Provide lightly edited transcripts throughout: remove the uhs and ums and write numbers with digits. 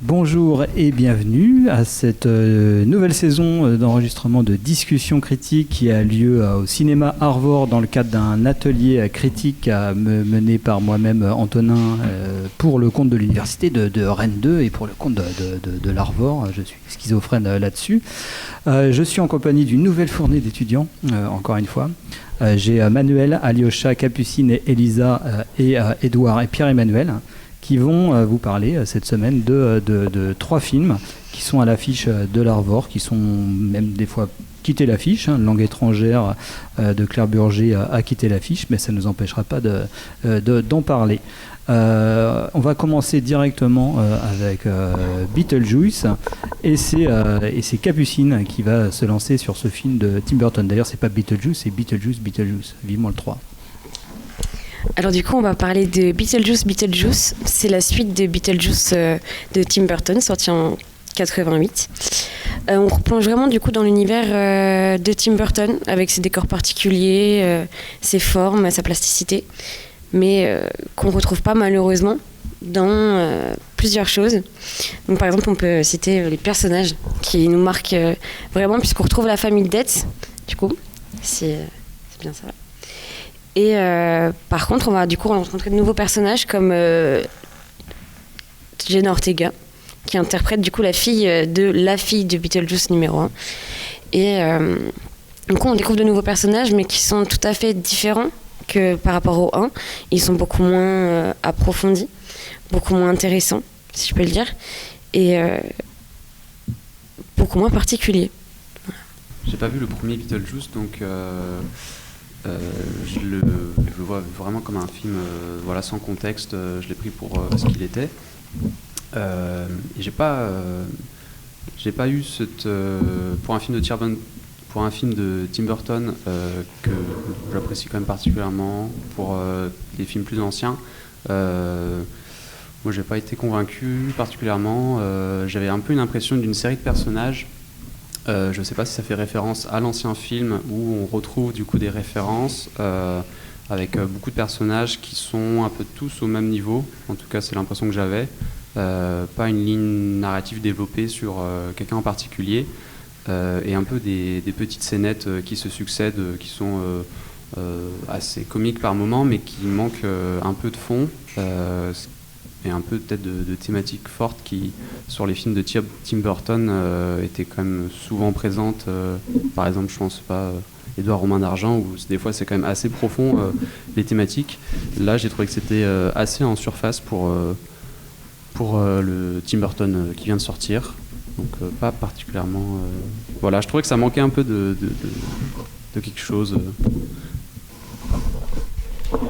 Bonjour et bienvenue à cette nouvelle saison d'enregistrement de discussion critique qui a lieu au cinéma Arvor dans le cadre d'un atelier critique mené par moi-même Antonin pour le compte de l'université de Rennes 2 et pour le compte de l'Arvor. Je suis schizophrène là-dessus. Je suis en compagnie d'une nouvelle fournée d'étudiants, encore une fois. J'ai Manuel, Alyosha, Capucine et Elisa et Édouard et Pierre-Emmanuel qui vont vous parler cette semaine de 3 films qui sont à l'affiche de l'Arvor, qui sont même des fois quitté l'affiche. Langue étrangère de Claire Burger a quitté l'affiche, mais ça ne nous empêchera pas d'en parler. On va commencer directement avec Beetlejuice et c'est Capucine qui va se lancer sur ce film de Tim Burton. D'ailleurs, c'est pas Beetlejuice, c'est Beetlejuice. Vivement le 3. Alors du coup, on va parler de Beetlejuice. C'est la suite de Beetlejuice de Tim Burton, sorti en 88. On replonge vraiment du coup dans l'univers de Tim Burton, avec ses décors particuliers, ses formes, sa plasticité, mais qu'on ne retrouve pas malheureusement dans plusieurs choses. Donc par exemple, on peut citer les personnages qui nous marquent vraiment, puisqu'on retrouve la famille Deetz, du coup, c'est bien ça. Et par contre, on va du coup rencontrer de nouveaux personnages comme Jenna Ortega, qui interprète du coup la fille de Beetlejuice numéro 1. Et du coup, on découvre de nouveaux personnages, mais qui sont tout à fait différents que par rapport au 1. Ils sont beaucoup moins approfondis, beaucoup moins intéressants, si je peux le dire, et beaucoup moins particuliers. J'ai pas vu le premier Beetlejuice, donc je le vois vraiment comme un film sans contexte. Je l'ai pris pour ce qu'il était. Et j'ai pas eu cette pour un film de Tim Burton que j'apprécie quand même particulièrement. Pour les films plus anciens, moi j'ai pas été convaincu particulièrement. J'avais un peu une impression d'une série de personnages. Je ne sais pas si ça fait référence à l'ancien film où on retrouve du coup des références avec beaucoup de personnages qui sont un peu tous au même niveau. En tout cas, c'est l'impression que j'avais. Pas une ligne narrative développée sur quelqu'un en particulier et un peu des petites scénettes qui se succèdent, qui sont assez comiques par moments, mais qui manquent un peu de fond. Et un peu peut-être de thématiques fortes qui, sur les films de Tim Burton, étaient quand même souvent présentes. Par exemple, je pense pas Édouard Romain d'Argent, où des fois c'est quand même assez profond les thématiques. Là, j'ai trouvé que c'était assez en surface pour le Tim Burton qui vient de sortir. Donc pas particulièrement... Voilà, je trouvais que ça manquait un peu de quelque chose.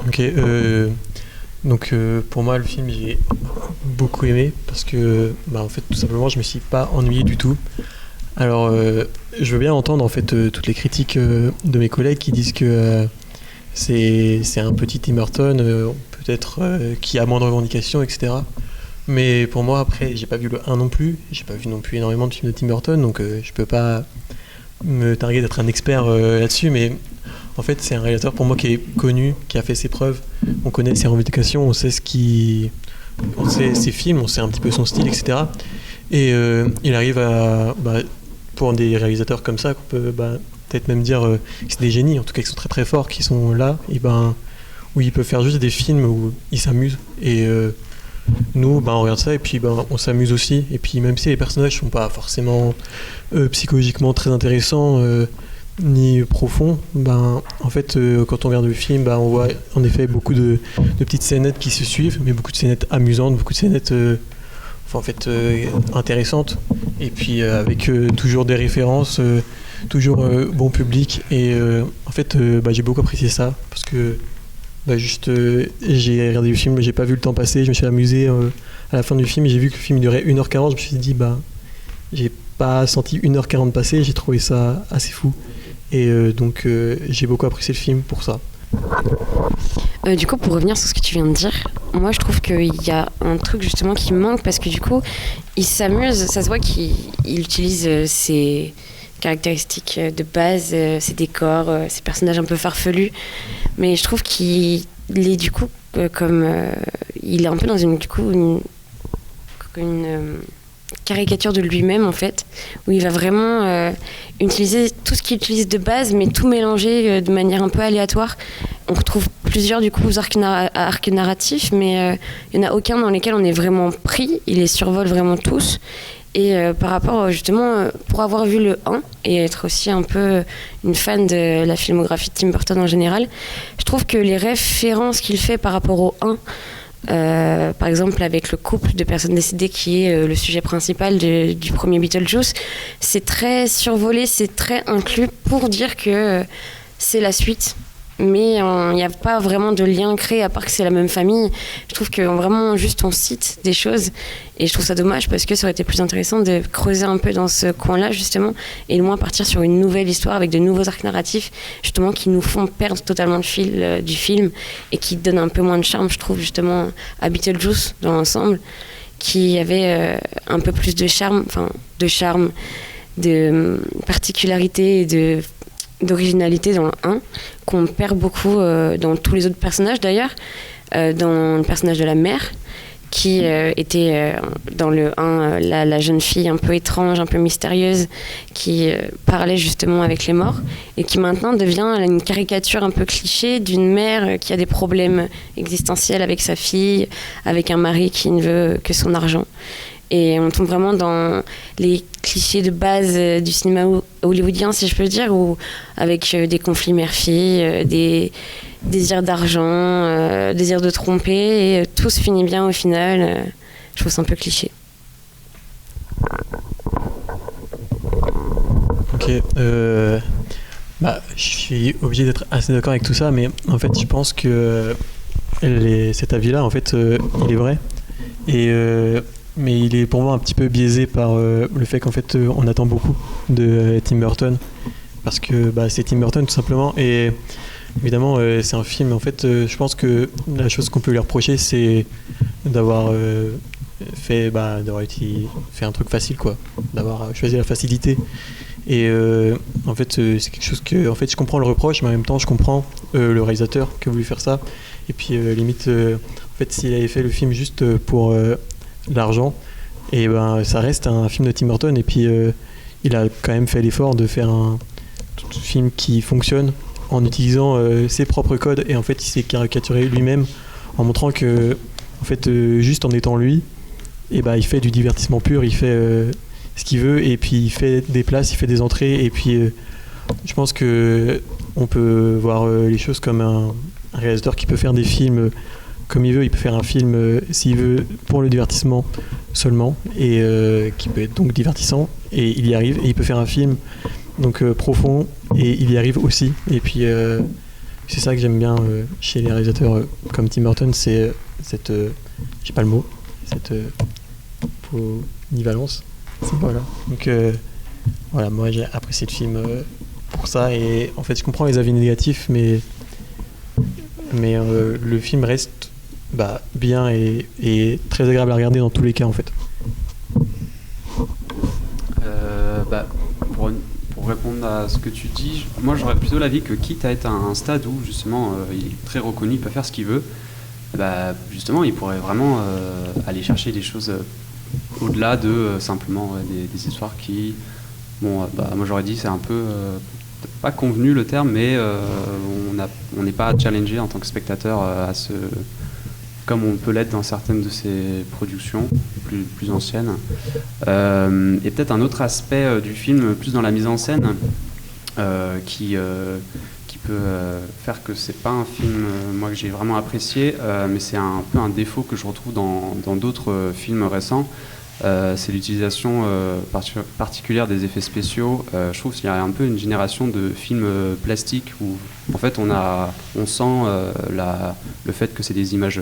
Ok, donc pour moi le film j'ai beaucoup aimé parce que en fait tout simplement je me suis pas ennuyé du tout. Alors je veux bien entendre en fait toutes les critiques de mes collègues qui disent que c'est un petit Tim Burton peut-être qui a moins de revendications, etc. Mais pour moi après j'ai pas vu le 1 non plus, j'ai pas vu non plus énormément de films de Tim Burton, donc je peux pas me targuer d'être un expert là-dessus, mais en fait, c'est un réalisateur pour moi qui est connu, qui a fait ses preuves. On connaît ses revendications, on sait on sait ses films, on sait un petit peu son style, etc. Et il arrive à, pour des réalisateurs comme ça, qu'on peut peut-être même dire que c'est des génies, en tout cas qui sont très très forts, qui sont là, et où ils peuvent faire juste des films où ils s'amusent. Et nous, on regarde ça et puis on s'amuse aussi. Et puis même si les personnages sont pas forcément psychologiquement très intéressants, ni profond, en fait quand on regarde le film, on voit en effet beaucoup de petites scénettes qui se suivent, mais beaucoup de scénettes amusantes, beaucoup de scénettes intéressantes, et puis avec toujours des références, toujours bon public, et en fait j'ai beaucoup apprécié ça parce que j'ai regardé le film, j'ai pas vu le temps passer, je me suis amusé à la fin du film, j'ai vu que le film durait 1h40, je me suis dit j'ai pas senti 1h40 passer, j'ai trouvé ça assez fou. Et donc j'ai beaucoup apprécié le film pour ça. Du coup, pour revenir sur ce que tu viens de dire, moi je trouve qu'il y a un truc justement qui manque, parce que du coup il s'amuse, ça se voit qu'il utilise ses caractéristiques de base, ses décors, ses personnages un peu farfelus, mais je trouve qu'il est du coup comme il est un peu dans une caricature de lui-même en fait, où il va vraiment utiliser tout ce qu'il utilise de base, mais tout mélanger de manière un peu aléatoire. On retrouve plusieurs du coup arcs narratifs, mais il n'y en a aucun dans lesquels on est vraiment pris. Il les survole vraiment tous. Et par rapport justement, pour avoir vu le 1 et être aussi un peu une fan de la filmographie de Tim Burton en général, je trouve que les références qu'il fait par rapport au 1, par exemple avec le couple de personnes décédées qui est le sujet principal du premier Beetlejuice, c'est très survolé, c'est très inclus pour dire que c'est la suite. Mais il n'y a pas vraiment de lien créé à part que c'est la même famille. Je trouve que vraiment juste on cite des choses et je trouve ça dommage parce que ça aurait été plus intéressant de creuser un peu dans ce coin-là justement et de moins partir sur une nouvelle histoire avec de nouveaux arcs narratifs justement qui nous font perdre totalement le fil du film et qui donnent un peu moins de charme, je trouve, justement à Beetlejuice dans l'ensemble, qui avait un peu plus de charme, de particularité et d'originalité dans le 1 qu'on perd beaucoup dans tous les autres personnages d'ailleurs, dans le personnage de la mère qui était dans le 1 la jeune fille un peu étrange, un peu mystérieuse qui parlait justement avec les morts et qui maintenant devient une caricature un peu cliché d'une mère qui a des problèmes existentiels avec sa fille, avec un mari qui ne veut que son argent. Et on tombe vraiment dans les clichés de base du cinéma hollywoodien, si je peux dire, où, avec des conflits mère-fille, des désirs d'argent, désirs de tromper, et tout se finit bien au final. Je trouve ça un peu cliché. Ok, je suis obligé d'être assez d'accord avec tout ça, mais en fait, je pense que cet avis-là, en fait, il est vrai. Mais il est pour moi un petit peu biaisé par le fait qu'en fait on attend beaucoup de Tim Burton parce que c'est Tim Burton tout simplement et évidemment c'est un film en fait je pense que la chose qu'on peut lui reprocher c'est d'avoir fait un truc facile quoi, d'avoir choisi la facilité et en fait c'est quelque chose que en fait je comprends le reproche mais en même temps je comprends le réalisateur qui a voulu faire ça et puis limite en fait s'il avait fait le film juste pour l'argent et ça reste un film de Tim Burton et puis il a quand même fait l'effort de faire un film qui fonctionne en utilisant ses propres codes et en fait il s'est caricaturé lui-même en montrant que en fait juste en étant lui et il fait du divertissement pur, il fait ce qu'il veut et puis il fait des places, il fait des entrées et puis je pense que on peut voir les choses comme un réalisateur qui peut faire des films comme il peut faire un film s'il veut pour le divertissement seulement et qui peut être donc divertissant et il y arrive et il peut faire un film donc profond et il y arrive aussi et puis c'est ça que j'aime bien chez les réalisateurs comme Tim Burton, c'est cette j'ai pas le mot, cette polyvalence voilà donc voilà moi j'ai apprécié le film pour ça et en fait je comprends les avis négatifs mais le film reste bien et très agréable à regarder dans tous les cas en fait. Pour répondre à ce que tu dis, moi j'aurais plutôt l'avis que quitte à être à un stade où justement il est très reconnu, il peut faire ce qu'il veut, justement il pourrait vraiment aller chercher des choses au-delà de simplement des histoires qui, moi j'aurais dit c'est un peu pas convenu le terme, mais on n'est pas challengé en tant que spectateur comme on peut l'être dans certaines de ses productions plus anciennes. Et peut-être un autre aspect du film, plus dans la mise en scène, qui peut faire que c'est pas un film moi que j'ai vraiment apprécié, mais c'est un peu un défaut que je retrouve dans d'autres films récents. C'est l'utilisation particulière des effets spéciaux. Je trouve qu'il y a un peu une génération de films plastiques où en fait on sent le fait que c'est des images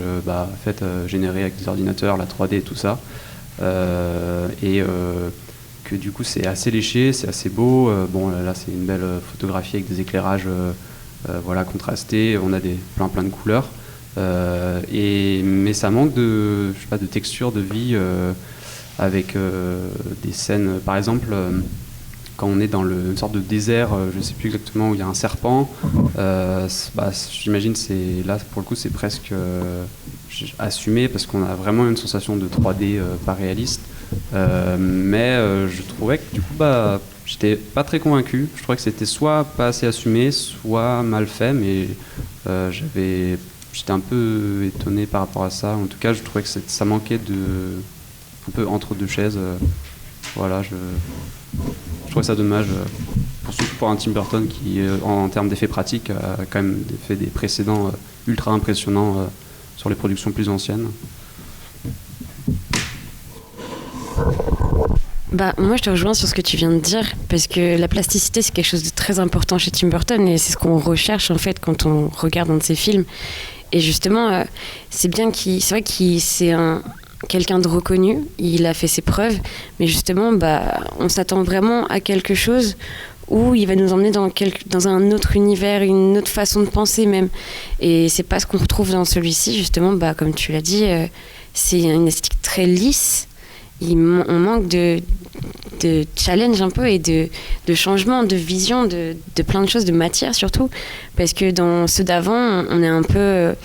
générées avec des ordinateurs, la 3D et tout ça, et que du coup c'est assez léché, c'est assez beau. Là c'est une belle photographie avec des éclairages contrastés, on a plein de couleurs, mais ça manque de texture, de vie. Avec des scènes, par exemple, quand on est dans une sorte de désert, je ne sais plus exactement, où il y a un serpent, j'imagine là pour le coup c'est presque assumé parce qu'on a vraiment une sensation de 3D pas réaliste. Mais je trouvais que du coup, j'étais pas très convaincu. Je trouvais que c'était soit pas assez assumé, soit mal fait, mais j'étais un peu étonné par rapport à ça. En tout cas, je trouvais que ça manquait un peu entre deux chaises. Voilà, je trouvais ça dommage, surtout pour un Tim Burton qui, en termes d'effets pratiques, a quand même fait des précédents ultra impressionnants sur les productions plus anciennes. Moi, je te rejoins sur ce que tu viens de dire, parce que la plasticité, c'est quelque chose de très important chez Tim Burton, et c'est ce qu'on recherche, en fait, quand on regarde un de ses films. Et justement, c'est vrai qu'il c'est quelqu'un de reconnu, il a fait ses preuves, mais justement, on s'attend vraiment à quelque chose où il va nous emmener dans un autre univers, une autre façon de penser même. Et c'est pas ce qu'on retrouve dans celui-ci, justement, comme tu l'as dit, c'est une esthétique très lisse. On manque de challenge un peu et de changement, de vision, de plein de choses, de matière surtout, parce que dans ceux d'avant, on est un peu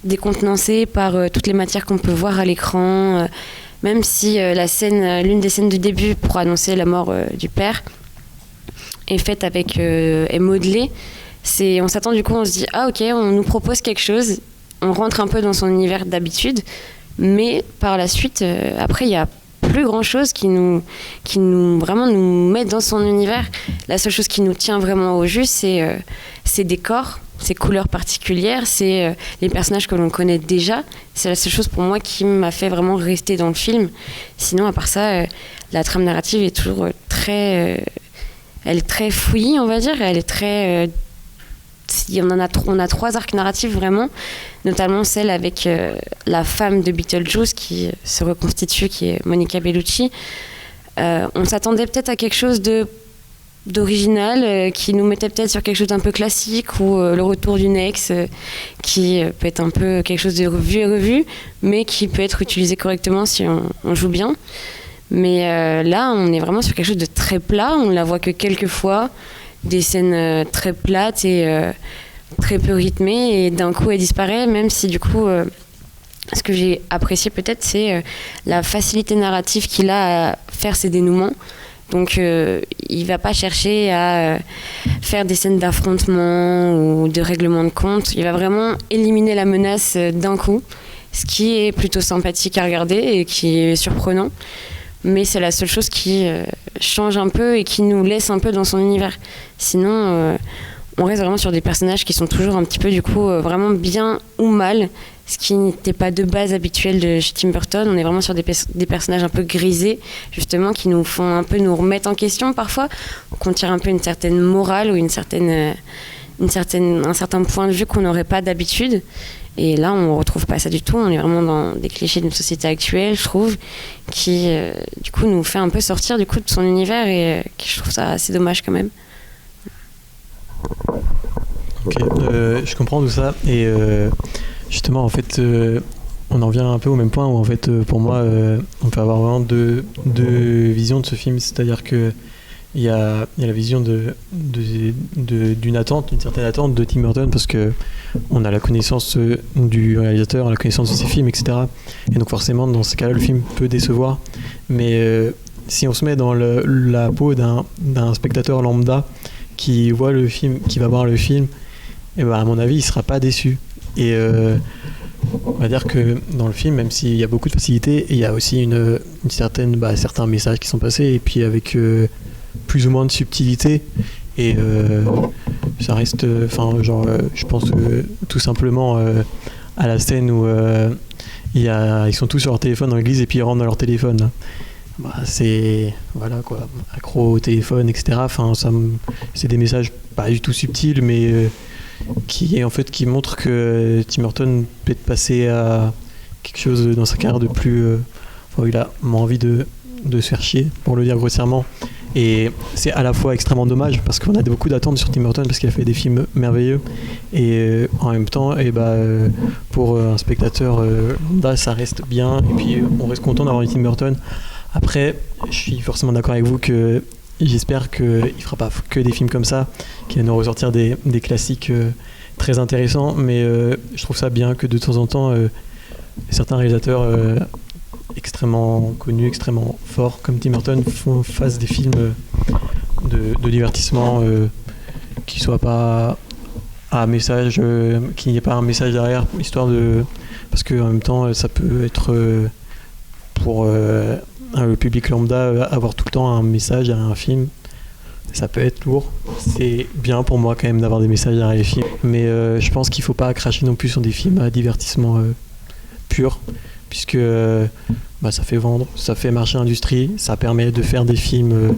décontenancé par toutes les matières qu'on peut voir à l'écran, même si l'une des scènes du début pour annoncer la mort du père est faite est modelée. On s'attend du coup, on se dit ok, on nous propose quelque chose, on rentre un peu dans son univers d'habitude, mais par la suite, après il y a plus grand chose qui nous vraiment nous met dans son univers. La seule chose qui nous tient vraiment au jus, c'est ses décors, ses couleurs particulières, c'est les personnages que l'on connaît déjà. C'est la seule chose pour moi qui m'a fait vraiment rester dans le film. Sinon, à part ça, la trame narrative est toujours elle est très fouillie, on va dire. Elle est très on a 3 arcs narratifs vraiment, notamment celle avec la femme de Beetlejuice qui se reconstitue, qui est Monica Bellucci. On s'attendait peut-être à quelque chose d'original, qui nous mettait peut-être sur quelque chose d'un peu classique, ou le retour d'une ex, qui peut être un peu quelque chose de vu et revu, mais qui peut être utilisé correctement si on joue bien. Mais là, on est vraiment sur quelque chose de très plat, on la voit que quelques fois, des scènes très plates et très peu rythmées, et d'un coup elle disparaît, même si du coup ce que j'ai apprécié peut-être, c'est la facilité narrative qu'il a à faire ses dénouements. Donc il va pas chercher à faire des scènes d'affrontement ou de règlement de compte, il va vraiment éliminer la menace d'un coup, ce qui est plutôt sympathique à regarder et qui est surprenant. Mais c'est la seule chose qui change un peu et qui nous laisse un peu dans son univers. Sinon, on reste vraiment sur des personnages qui sont toujours un petit peu, du coup, vraiment bien ou mal, ce qui n'était pas de base habituel de chez Tim Burton. On est vraiment sur des personnages un peu grisés, justement, qui nous font un peu nous remettre en question parfois, qu'on tire un peu une certaine morale ou un certain point de vue qu'on n'aurait pas d'habitude. Et là, on ne retrouve pas ça du tout. On est vraiment dans des clichés d'une société actuelle, je trouve, qui, du coup, nous fait un peu sortir du coup, de son univers, et je trouve ça assez dommage quand même. Ok, je comprends tout ça. Et justement, en fait, on en vient un peu au même point où, en fait, pour moi, on peut avoir vraiment deux visions de ce film. C'est-à-dire que il y a la vision d'une attente, d'une certaine attente de Tim Burton, parce que on a la connaissance du réalisateur, la connaissance de ses films, etc. Et donc forcément, dans ces cas-là, le film peut décevoir. Mais si on se met dans la peau d'un spectateur lambda qui voit le film, qui va voir le film, et à mon avis, il sera pas déçu. Et on va dire que dans le film, même s'il y a beaucoup de facilité, il y a aussi une certains messages qui sont passés, et puis avec plus ou moins de subtilité, et ça reste, je pense tout simplement à la scène où ils sont tous sur leur téléphone dans l'église et puis ils rentrent dans leur téléphone. C'est voilà quoi, accro au téléphone, etc. C'est des messages pas du tout subtils, mais qui montrent que Tim Burton peut être passé à quelque chose dans sa carrière de plus, il a envie de se faire chier, pour le dire grossièrement. Et c'est à la fois extrêmement dommage parce qu'on a beaucoup d'attentes sur Tim Burton parce qu'il a fait des films merveilleux, et en même temps, pour un spectateur lambda, ça reste bien, et puis on reste content d'avoir du Tim Burton. Après, je suis forcément d'accord avec vous que j'espère qu'il ne fera pas que des films comme ça, qu'il va nous ressortir des classiques très intéressants, mais je trouve ça bien que de temps en temps certains réalisateurs extrêmement connus, extrêmement forts comme Tim Burton fassent des films de divertissement qui soient pas à message, qu'il n'y ait pas un message derrière, histoire de... Parce qu'en même temps, ça peut être pour le public lambda, avoir tout le temps un message derrière un film, ça peut être lourd. C'est bien pour moi quand même d'avoir des messages derrière les films, mais je pense qu'il ne faut pas cracher non plus sur des films à divertissement pur, puisque ça fait vendre, ça fait marcher l'industrie, ça permet de faire des films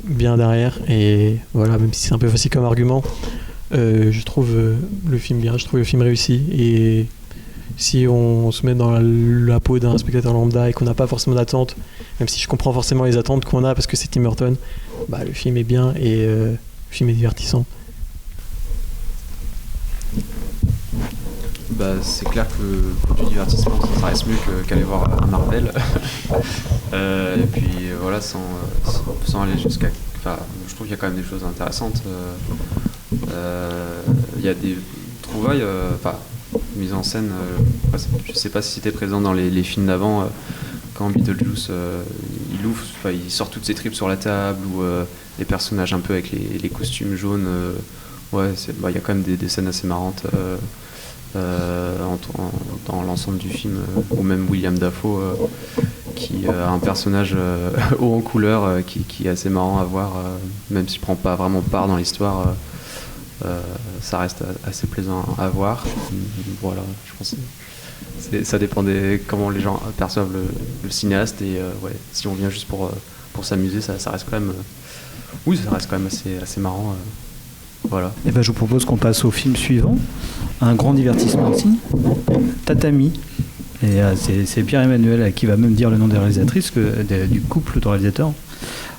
bien derrière, et voilà, même si c'est un peu facile comme argument, je trouve le film bien, je trouve le film réussi, et si on se met dans la peau d'un spectateur lambda et qu'on n'a pas forcément d'attente, même si je comprends forcément les attentes qu'on a parce que c'est Tim Burton, le film est bien et le film est divertissant. C'est clair que pour du divertissement, ça reste mieux qu'aller voir un Marvel. Et puis voilà, sans aller jusqu'à... je trouve qu'il y a quand même des choses intéressantes. Il y a des trouvailles... mise en scène, je sais pas si c'était présent dans les films d'avant, quand Beetlejuice il sort toutes ses tripes sur la table, ou les personnages un peu avec les costumes jaunes, il y a quand même des scènes assez marrantes dans l'ensemble du film, ou même William Dafoe qui a un personnage haut en couleur qui est assez marrant à voir, même s'il prend pas vraiment part dans l'histoire. Ça reste assez plaisant à voir. Voilà, je pense que ça dépend comment les gens perçoivent le cinéaste, et si on vient juste pour s'amuser, ça reste quand même ça reste quand même assez marrant. Voilà. Et je vous propose qu'on passe au film suivant, un grand divertissement aussi, Tatami. Et c'est Pierre-Emmanuel qui va même dire le nom des réalisatrices, du couple de réalisateurs.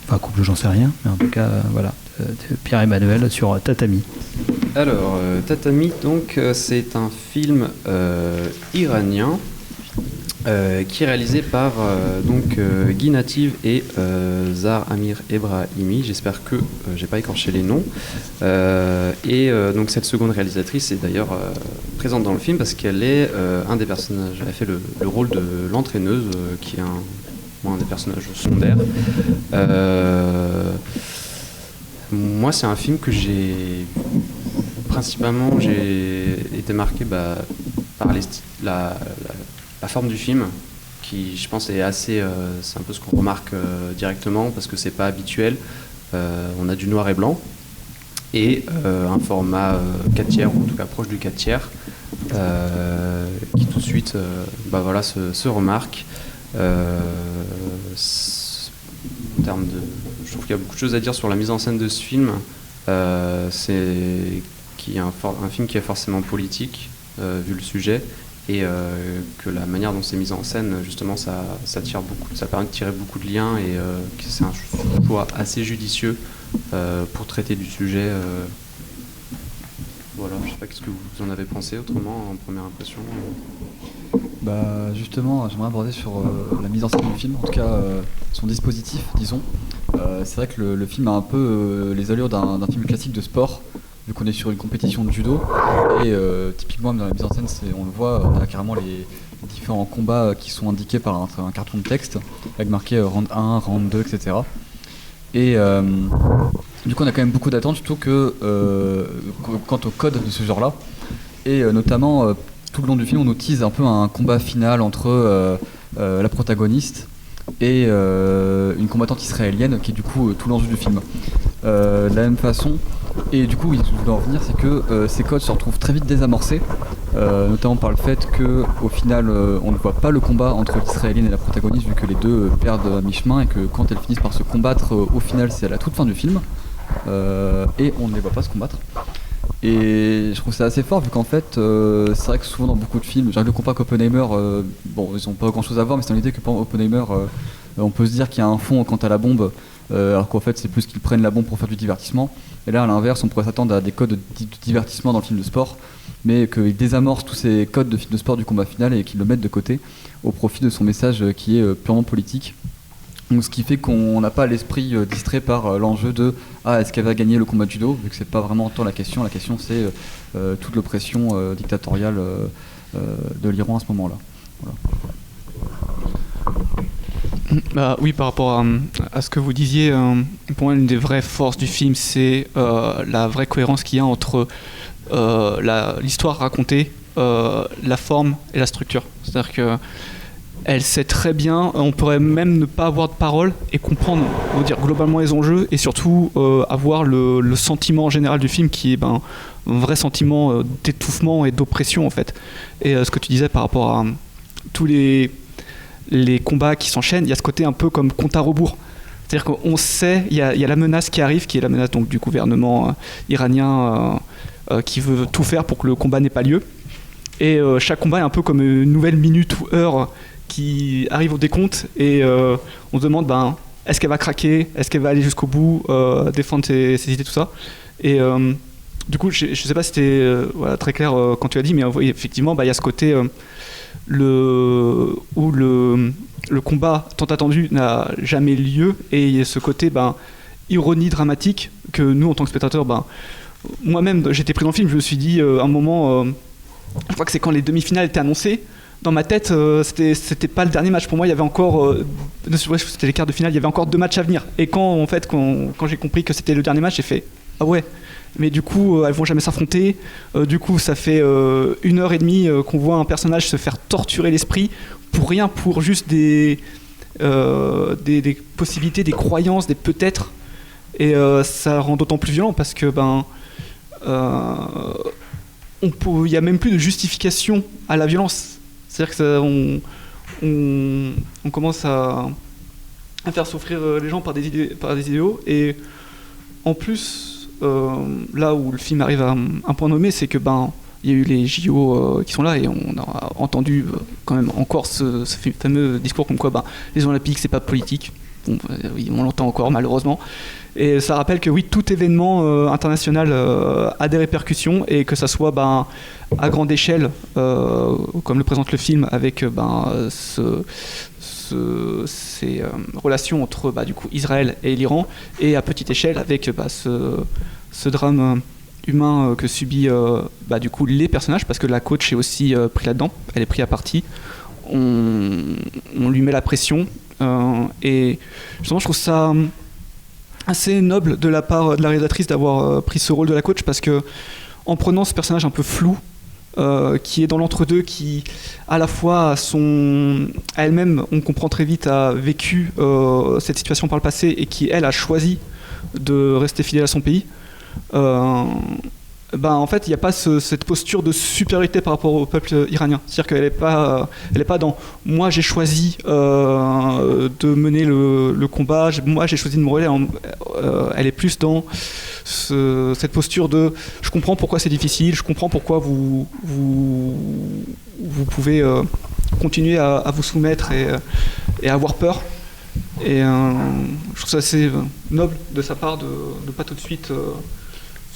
Enfin, couple, j'en sais rien, mais en tout cas, voilà. Pierre-Emmanuel sur Tatami. Alors, Tatami, donc, c'est un film iranien qui est réalisé par Guy Native et Zahar Amir Ebrahimi. J'espère que j'ai pas écorché les noms. Donc cette seconde réalisatrice est d'ailleurs présente dans le film parce qu'elle est un des personnages. Elle fait le rôle de l'entraîneuse, qui est un des personnages secondaires. Moi, c'est un film que principalement j'ai été marqué par la forme du film, qui je pense est assez, c'est un peu ce qu'on remarque directement parce que c'est pas habituel. On a du noir et blanc et un format 4 tiers, ou en tout cas proche du 4 tiers, qui tout de suite se remarque. En termes je trouve qu'il y a beaucoup de choses à dire sur la mise en scène de ce film. C'est un film qui est forcément politique, vu le sujet, et que la manière dont c'est mis en scène, justement, ça tire beaucoup, ça permet de tirer beaucoup de liens, et que c'est un choix assez judicieux pour traiter du sujet. Voilà, je sais pas, qu'est-ce que vous en avez pensé autrement en première impression? Justement, j'aimerais aborder sur la mise en scène du film, en tout cas son dispositif, disons. C'est vrai que le film a un peu les allures d'un film classique de sport, vu qu'on est sur une compétition de judo, et typiquement dans la mise en scène, on le voit, on a carrément les différents combats qui sont indiqués par un carton de texte, avec marqué round 1, round 2, etc. Et du coup on a quand même beaucoup d'attentes, surtout quant au code de ce genre-là, et notamment tout le long du film on nous tease un peu un combat final entre la protagoniste et une combattante israélienne, qui est du coup tout l'enjeu du film. De la même façon, et du coup je voulais en revenir, c'est que ces codes se retrouvent très vite désamorcés, notamment par le fait qu'au final on ne voit pas le combat entre l'israélienne et la protagoniste, vu que les deux perdent à mi-chemin, et que quand elles finissent par se combattre, au final c'est à la toute fin du film, et on ne les voit pas se combattre. Et je trouve ça assez fort, vu qu'en fait c'est vrai que souvent dans beaucoup de films, j'arrive le compas qu'Oppenheimer, ils n'ont pas grand chose à voir, mais c'est dans l'idée que pendant Oppenheimer on peut se dire qu'il y a un fond quant à la bombe, alors qu'en fait c'est plus qu'ils prennent la bombe pour faire du divertissement. Et là à l'inverse, on pourrait s'attendre à des codes de divertissement dans le film de sport, mais qu'ils désamorcent tous ces codes de film de sport du combat final et qu'ils le mettent de côté au profit de son message qui est purement politique. Donc, ce qui fait qu'on n'a pas l'esprit distrait par l'enjeu de est-ce qu'elle va gagner le combat de judo, vu que c'est pas vraiment tant la question c'est toute l'oppression dictatoriale de l'Iran à ce moment-là. Voilà. Oui, par rapport à ce que vous disiez, pour moi, une des vraies forces du film, c'est la vraie cohérence qu'il y a entre l'histoire racontée, la forme et la structure. C'est-à-dire qu'elle sait très bien, on pourrait même ne pas avoir de parole et comprendre, on va dire, globalement les enjeux et surtout avoir le sentiment général du film qui est un vrai sentiment d'étouffement et d'oppression en fait. Et ce que tu disais par rapport à tous les combats qui s'enchaînent, il y a ce côté un peu comme compte à rebours. C'est-à-dire qu'on sait, il y a la menace qui arrive, qui est la menace donc, du gouvernement iranien qui veut tout faire pour que le combat n'ait pas lieu. Et chaque combat est un peu comme une nouvelle minute ou heure qui arrive au décompte et on se demande est-ce qu'elle va craquer, est-ce qu'elle va aller jusqu'au bout, défendre ses idées, tout ça. Et du coup, je ne sais pas si c'était très clair quand tu as dit, mais oui, effectivement, il y a ce côté où le combat tant attendu n'a jamais lieu et il y a ce côté ironie dramatique que nous, en tant que spectateurs, moi-même, j'étais pris dans le film, je me suis dit à un moment, je crois que c'est quand les demi-finales étaient annoncées, dans ma tête, c'était pas le dernier match. Pour moi, il y avait encore, c'était les quarts de finale, il y avait encore 2 matchs à venir. Et quand j'ai compris que c'était le dernier match, j'ai fait ah ouais. Mais du coup, elles vont jamais s'affronter. Du coup, ça fait 1h30 qu'on voit un personnage se faire torturer l'esprit pour rien, pour juste des possibilités, des croyances, des peut-être. Et ça rend d'autant plus violent parce que il n'y a même plus de justification à la violence. C'est-à-dire que on commence à faire souffrir les gens par des idéaux. Et en plus, là où le film arrive à un point nommé, c'est que il y a eu les JO qui sont là et on a entendu quand même encore ce fameux discours comme quoi les Olympiques c'est pas politique. Bon, oui, on l'entend encore malheureusement. Et ça rappelle que oui, tout événement international a des répercussions et que ça soit à grande échelle, comme le présente le film, avec ces relations entre du coup, Israël et l'Iran, et à petite échelle avec ce drame humain que subit du coup, les personnages, parce que la coach est aussi prise là-dedans, elle est prise à partie. On lui met la pression et justement je trouve ça assez noble de la part de la réalisatrice d'avoir pris ce rôle de la coach, parce que en prenant ce personnage un peu flou qui est dans l'entre-deux, qui à la fois à elle-même, on comprend très vite, a vécu cette situation par le passé et qui elle a choisi de rester fidèle à son pays, en fait il n'y a pas cette posture de supériorité par rapport au peuple iranien. C'est-à-dire qu'elle n'est pas dans moi j'ai choisi de mener le combat, moi j'ai choisi de me relayer. Elle est plus dans cette posture de je comprends pourquoi c'est difficile, je comprends pourquoi vous pouvez continuer à vous soumettre et à avoir peur. Et je trouve ça assez noble de sa part de ne pas tout de suite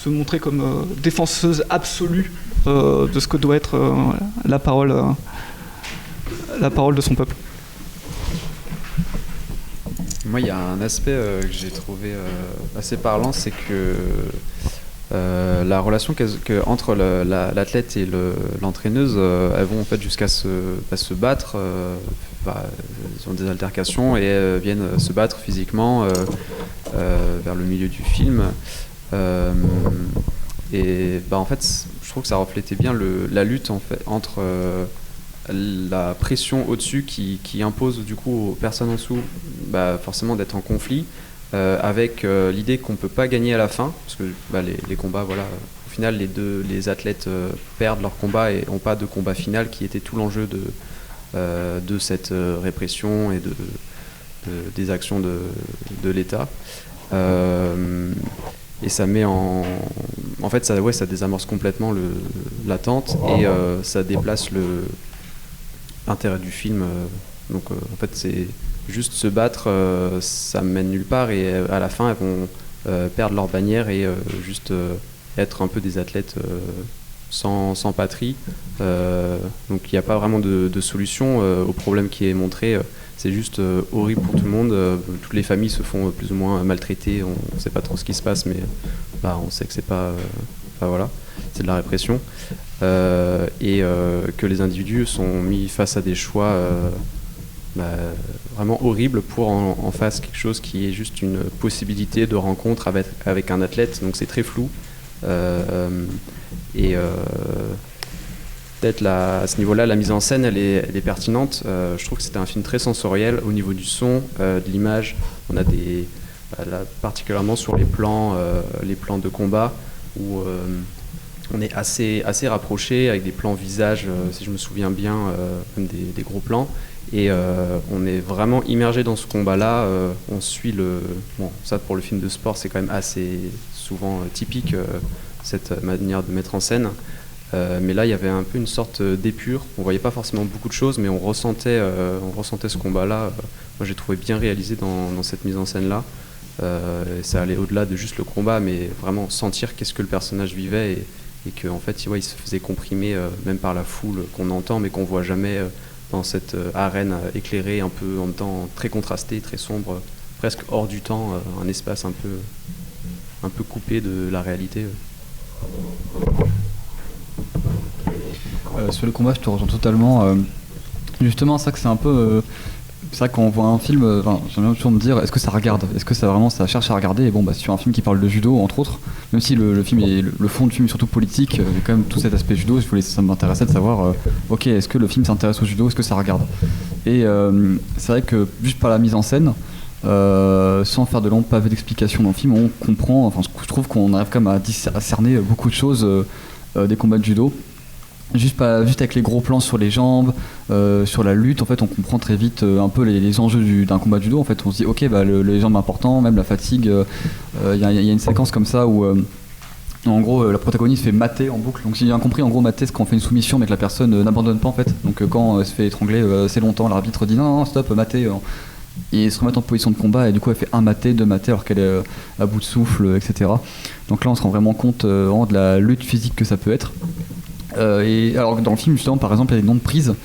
se montrer comme défenseuse absolue de ce que doit être la parole de son peuple. Moi, il y a un aspect que j'ai trouvé assez parlant, c'est que la relation entre l'athlète et l'entraîneuse, elles vont en fait jusqu'à se battre, ils ont des altercations et viennent se battre physiquement vers le milieu du film. Et en fait, je trouve que ça reflétait bien la lutte en fait, entre la pression au-dessus qui impose du coup aux personnes en dessous forcément d'être en conflit avec l'idée qu'on ne peut pas gagner à la fin, parce que les combats, au final les athlètes perdent leur combat et n'ont pas de combat final, qui était tout l'enjeu de cette répression et des actions de l'État. Et ça met en fait ça désamorce complètement l'attente et ça déplace l'intérêt du film. Donc en fait c'est juste se battre, ça mène nulle part, et à la fin elles vont perdre leur bannière et juste être un peu des athlètes sans patrie. Donc il n'y a pas vraiment de solution au problème qui est montré. C'est juste horrible pour tout le monde. Toutes les familles se font plus ou moins maltraiter. On ne sait pas trop ce qui se passe, mais on sait que c'est pas. C'est de la répression. Et que les individus sont mis face à des choix vraiment horrible pour en face quelque chose qui est juste une possibilité de rencontre avec un athlète, donc c'est très flou. Peut-être à ce niveau-là, la mise en scène, elle est pertinente. Je trouve que c'était un film très sensoriel au niveau du son, de l'image. On a là, particulièrement sur les plans de combat, où on est assez rapproché, avec des plans visage, si je me souviens bien, même des gros plans. Et on est vraiment immergé dans ce combat-là. On suit Bon, ça, pour le film de sport, c'est quand même assez souvent typique, cette manière de mettre en scène. Mais là, il y avait un peu une sorte d'épure. On voyait pas forcément beaucoup de choses, mais on ressentait ce combat-là. Moi, j'ai trouvé bien réalisé dans cette mise en scène-là. Ça allait au-delà de juste le combat, mais vraiment sentir qu'est-ce que le personnage vivait et qu'en fait, il se faisait comprimer même par la foule qu'on entend, mais qu'on voit jamais dans cette arène éclairée, un peu en même temps très contrastée, très sombre, presque hors du temps, un espace un peu coupé de la réalité. Sur le combat, je te rejoins totalement. Justement, ça que c'est un peu. C'est vrai quand on voit un film, j'aime bien toujours me dire, est-ce que ça regarde ? Est-ce que ça cherche à regarder ? Et bon, sur un film qui parle de judo, entre autres, même si le film le fond du film est surtout politique, il y a quand même tout cet aspect judo. Ça m'intéressait de savoir, ok, est-ce que le film s'intéresse au judo ? Est-ce que ça regarde ? Et c'est vrai que juste par la mise en scène, sans faire de longs pavés d'explication dans le film, on comprend. Je trouve qu'on arrive quand même à cerner beaucoup de choses des combats de judo. Juste avec les gros plans sur les jambes, sur la lutte, en fait, on comprend très vite un peu les enjeux d'un combat de judo. En fait, on se dit, ok, les jambes importantes, même la fatigue. Il y a une séquence comme ça où, en gros, la protagoniste fait mater en boucle. Donc, si j'ai bien compris, en gros, mater, c'est quand on fait une soumission, mais que la personne n'abandonne pas, en fait. Donc, quand elle se fait étrangler assez longtemps, l'arbitre dit non, stop, mater. Et se remettre en position de combat, et du coup, elle fait un maté, deux matés, alors qu'elle est à bout de souffle, etc. Donc là, on se rend vraiment compte de la lutte physique que ça peut être. Et alors que dans le film, justement, par exemple, il y a des noms de prises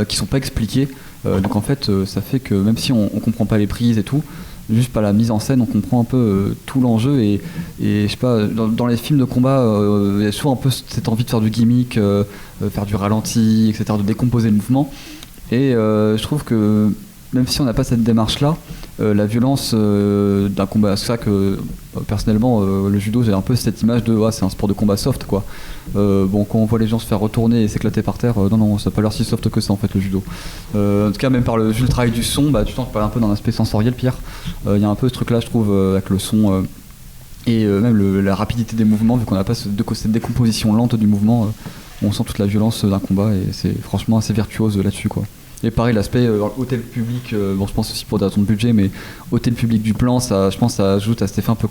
qui sont pas expliqués. Donc en fait, ça fait que même si on comprend pas les prises et tout, juste par la mise en scène, on comprend un peu tout l'enjeu. Et je sais pas, dans les films de combat, il y a souvent un peu cette envie de faire du gimmick, faire du ralenti, etc., de décomposer le mouvement. Et je trouve que même si on n'a pas cette démarche-là, la violence d'un combat, c'est ça que personnellement le judo, j'ai un peu cette image de c'est un sport de combat soft, quoi. Bon, quand on voit les gens se faire retourner et s'éclater par terre, non, ça n'a pas l'air si soft que ça, en fait, le judo. En tout cas, même par le travail du son, tu sens que un peu dans l'aspect sensoriel, Pierre, il y a un peu ce truc-là, je trouve, avec le son et même la rapidité des mouvements, vu qu'on n'a pas cette décomposition lente du mouvement, on sent toute la violence d'un combat, et c'est franchement assez virtuose là-dessus, quoi. Et pareil, l'aspect hôtel public, je pense aussi pour des raisons de budget, mais hôtel public du plan, je pense que ça ajoute à cet effet un peu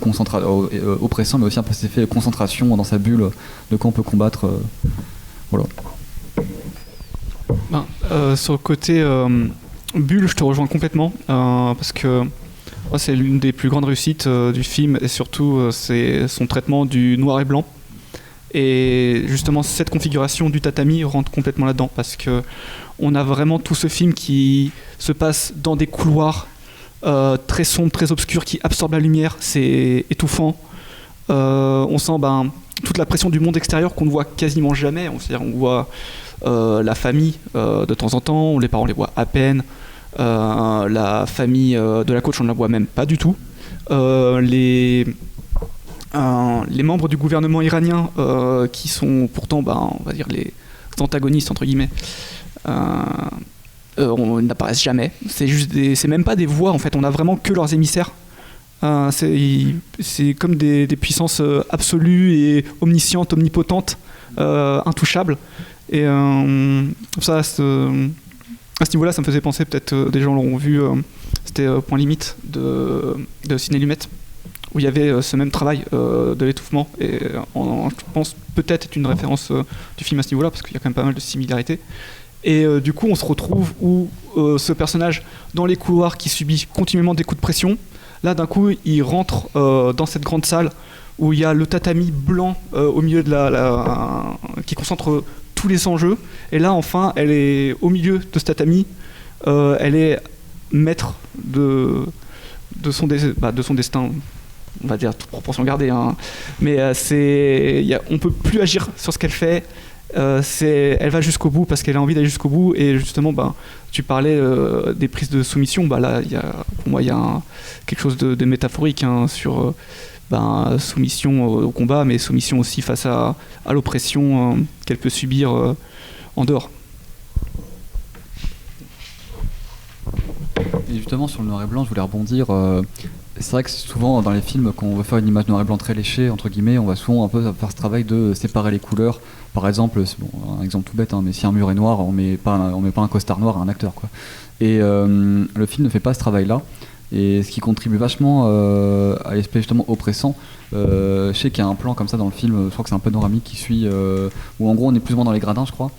oppressant, mais aussi un peu cet effet de concentration dans sa bulle de quoi on peut combattre. Voilà. Sur le côté bulle, je te rejoins complètement, parce que c'est l'une des plus grandes réussites du film, et surtout c'est son traitement du noir et blanc. Et justement, cette configuration du tatami rentre complètement là-dedans, parce que on a vraiment tout ce film qui se passe dans des couloirs très sombres, très obscurs, qui absorbent la lumière. C'est étouffant. On sent toute la pression du monde extérieur qu'on ne voit quasiment jamais. On voit la famille de temps en temps, les parents on les voit à peine. La famille de la coach, on ne la voit même pas du tout. Les membres du gouvernement iranien qui sont pourtant, on va dire, les antagonistes, entre guillemets, n'apparaissent jamais. C'est même pas des voix, en fait. On a vraiment que leurs émissaires. C'est comme des puissances absolues et omniscientes, omnipotentes, intouchables. Et ça, à ce niveau-là, ça me faisait penser, peut-être des gens l'auront vu, c'était Point Limite de Sidney Lumet, où il y avait ce même travail de l'étouffement, et je pense peut-être est une référence du film à ce niveau-là, parce qu'il y a quand même pas mal de similarités. Et du coup, on se retrouve où ce personnage, dans les couloirs, qui subit continuellement des coups de pression, là d'un coup, il rentre dans cette grande salle où il y a le tatami blanc au milieu de qui concentre tous les enjeux, et là enfin, elle est au milieu de ce tatami, elle est maître de son destin, on va dire toute proportion gardée, hein. Mais on peut plus agir sur ce qu'elle fait. elle va jusqu'au bout parce qu'elle a envie d'aller jusqu'au bout. Et justement, tu parlais des prises de soumission. Là, pour moi, il y a quelque chose de métaphorique sur soumission au combat, mais soumission aussi face à l'oppression qu'elle peut subir en dehors. Et justement, sur le noir et blanc, je voulais rebondir. C'est vrai que souvent, dans les films, quand on veut faire une image noir et blanc très léchée, entre guillemets, on va souvent un peu faire ce travail de séparer les couleurs. Par exemple, un exemple tout bête, mais si un mur est noir, on met pas un costard noir à un acteur, quoi. Et le film ne fait pas ce travail-là. Et ce qui contribue vachement à l'aspect justement oppressant. Je sais qu'il y a un plan comme ça dans le film, je crois que c'est un panoramique qui suit, où en gros on est plus ou moins dans les gradins, je crois.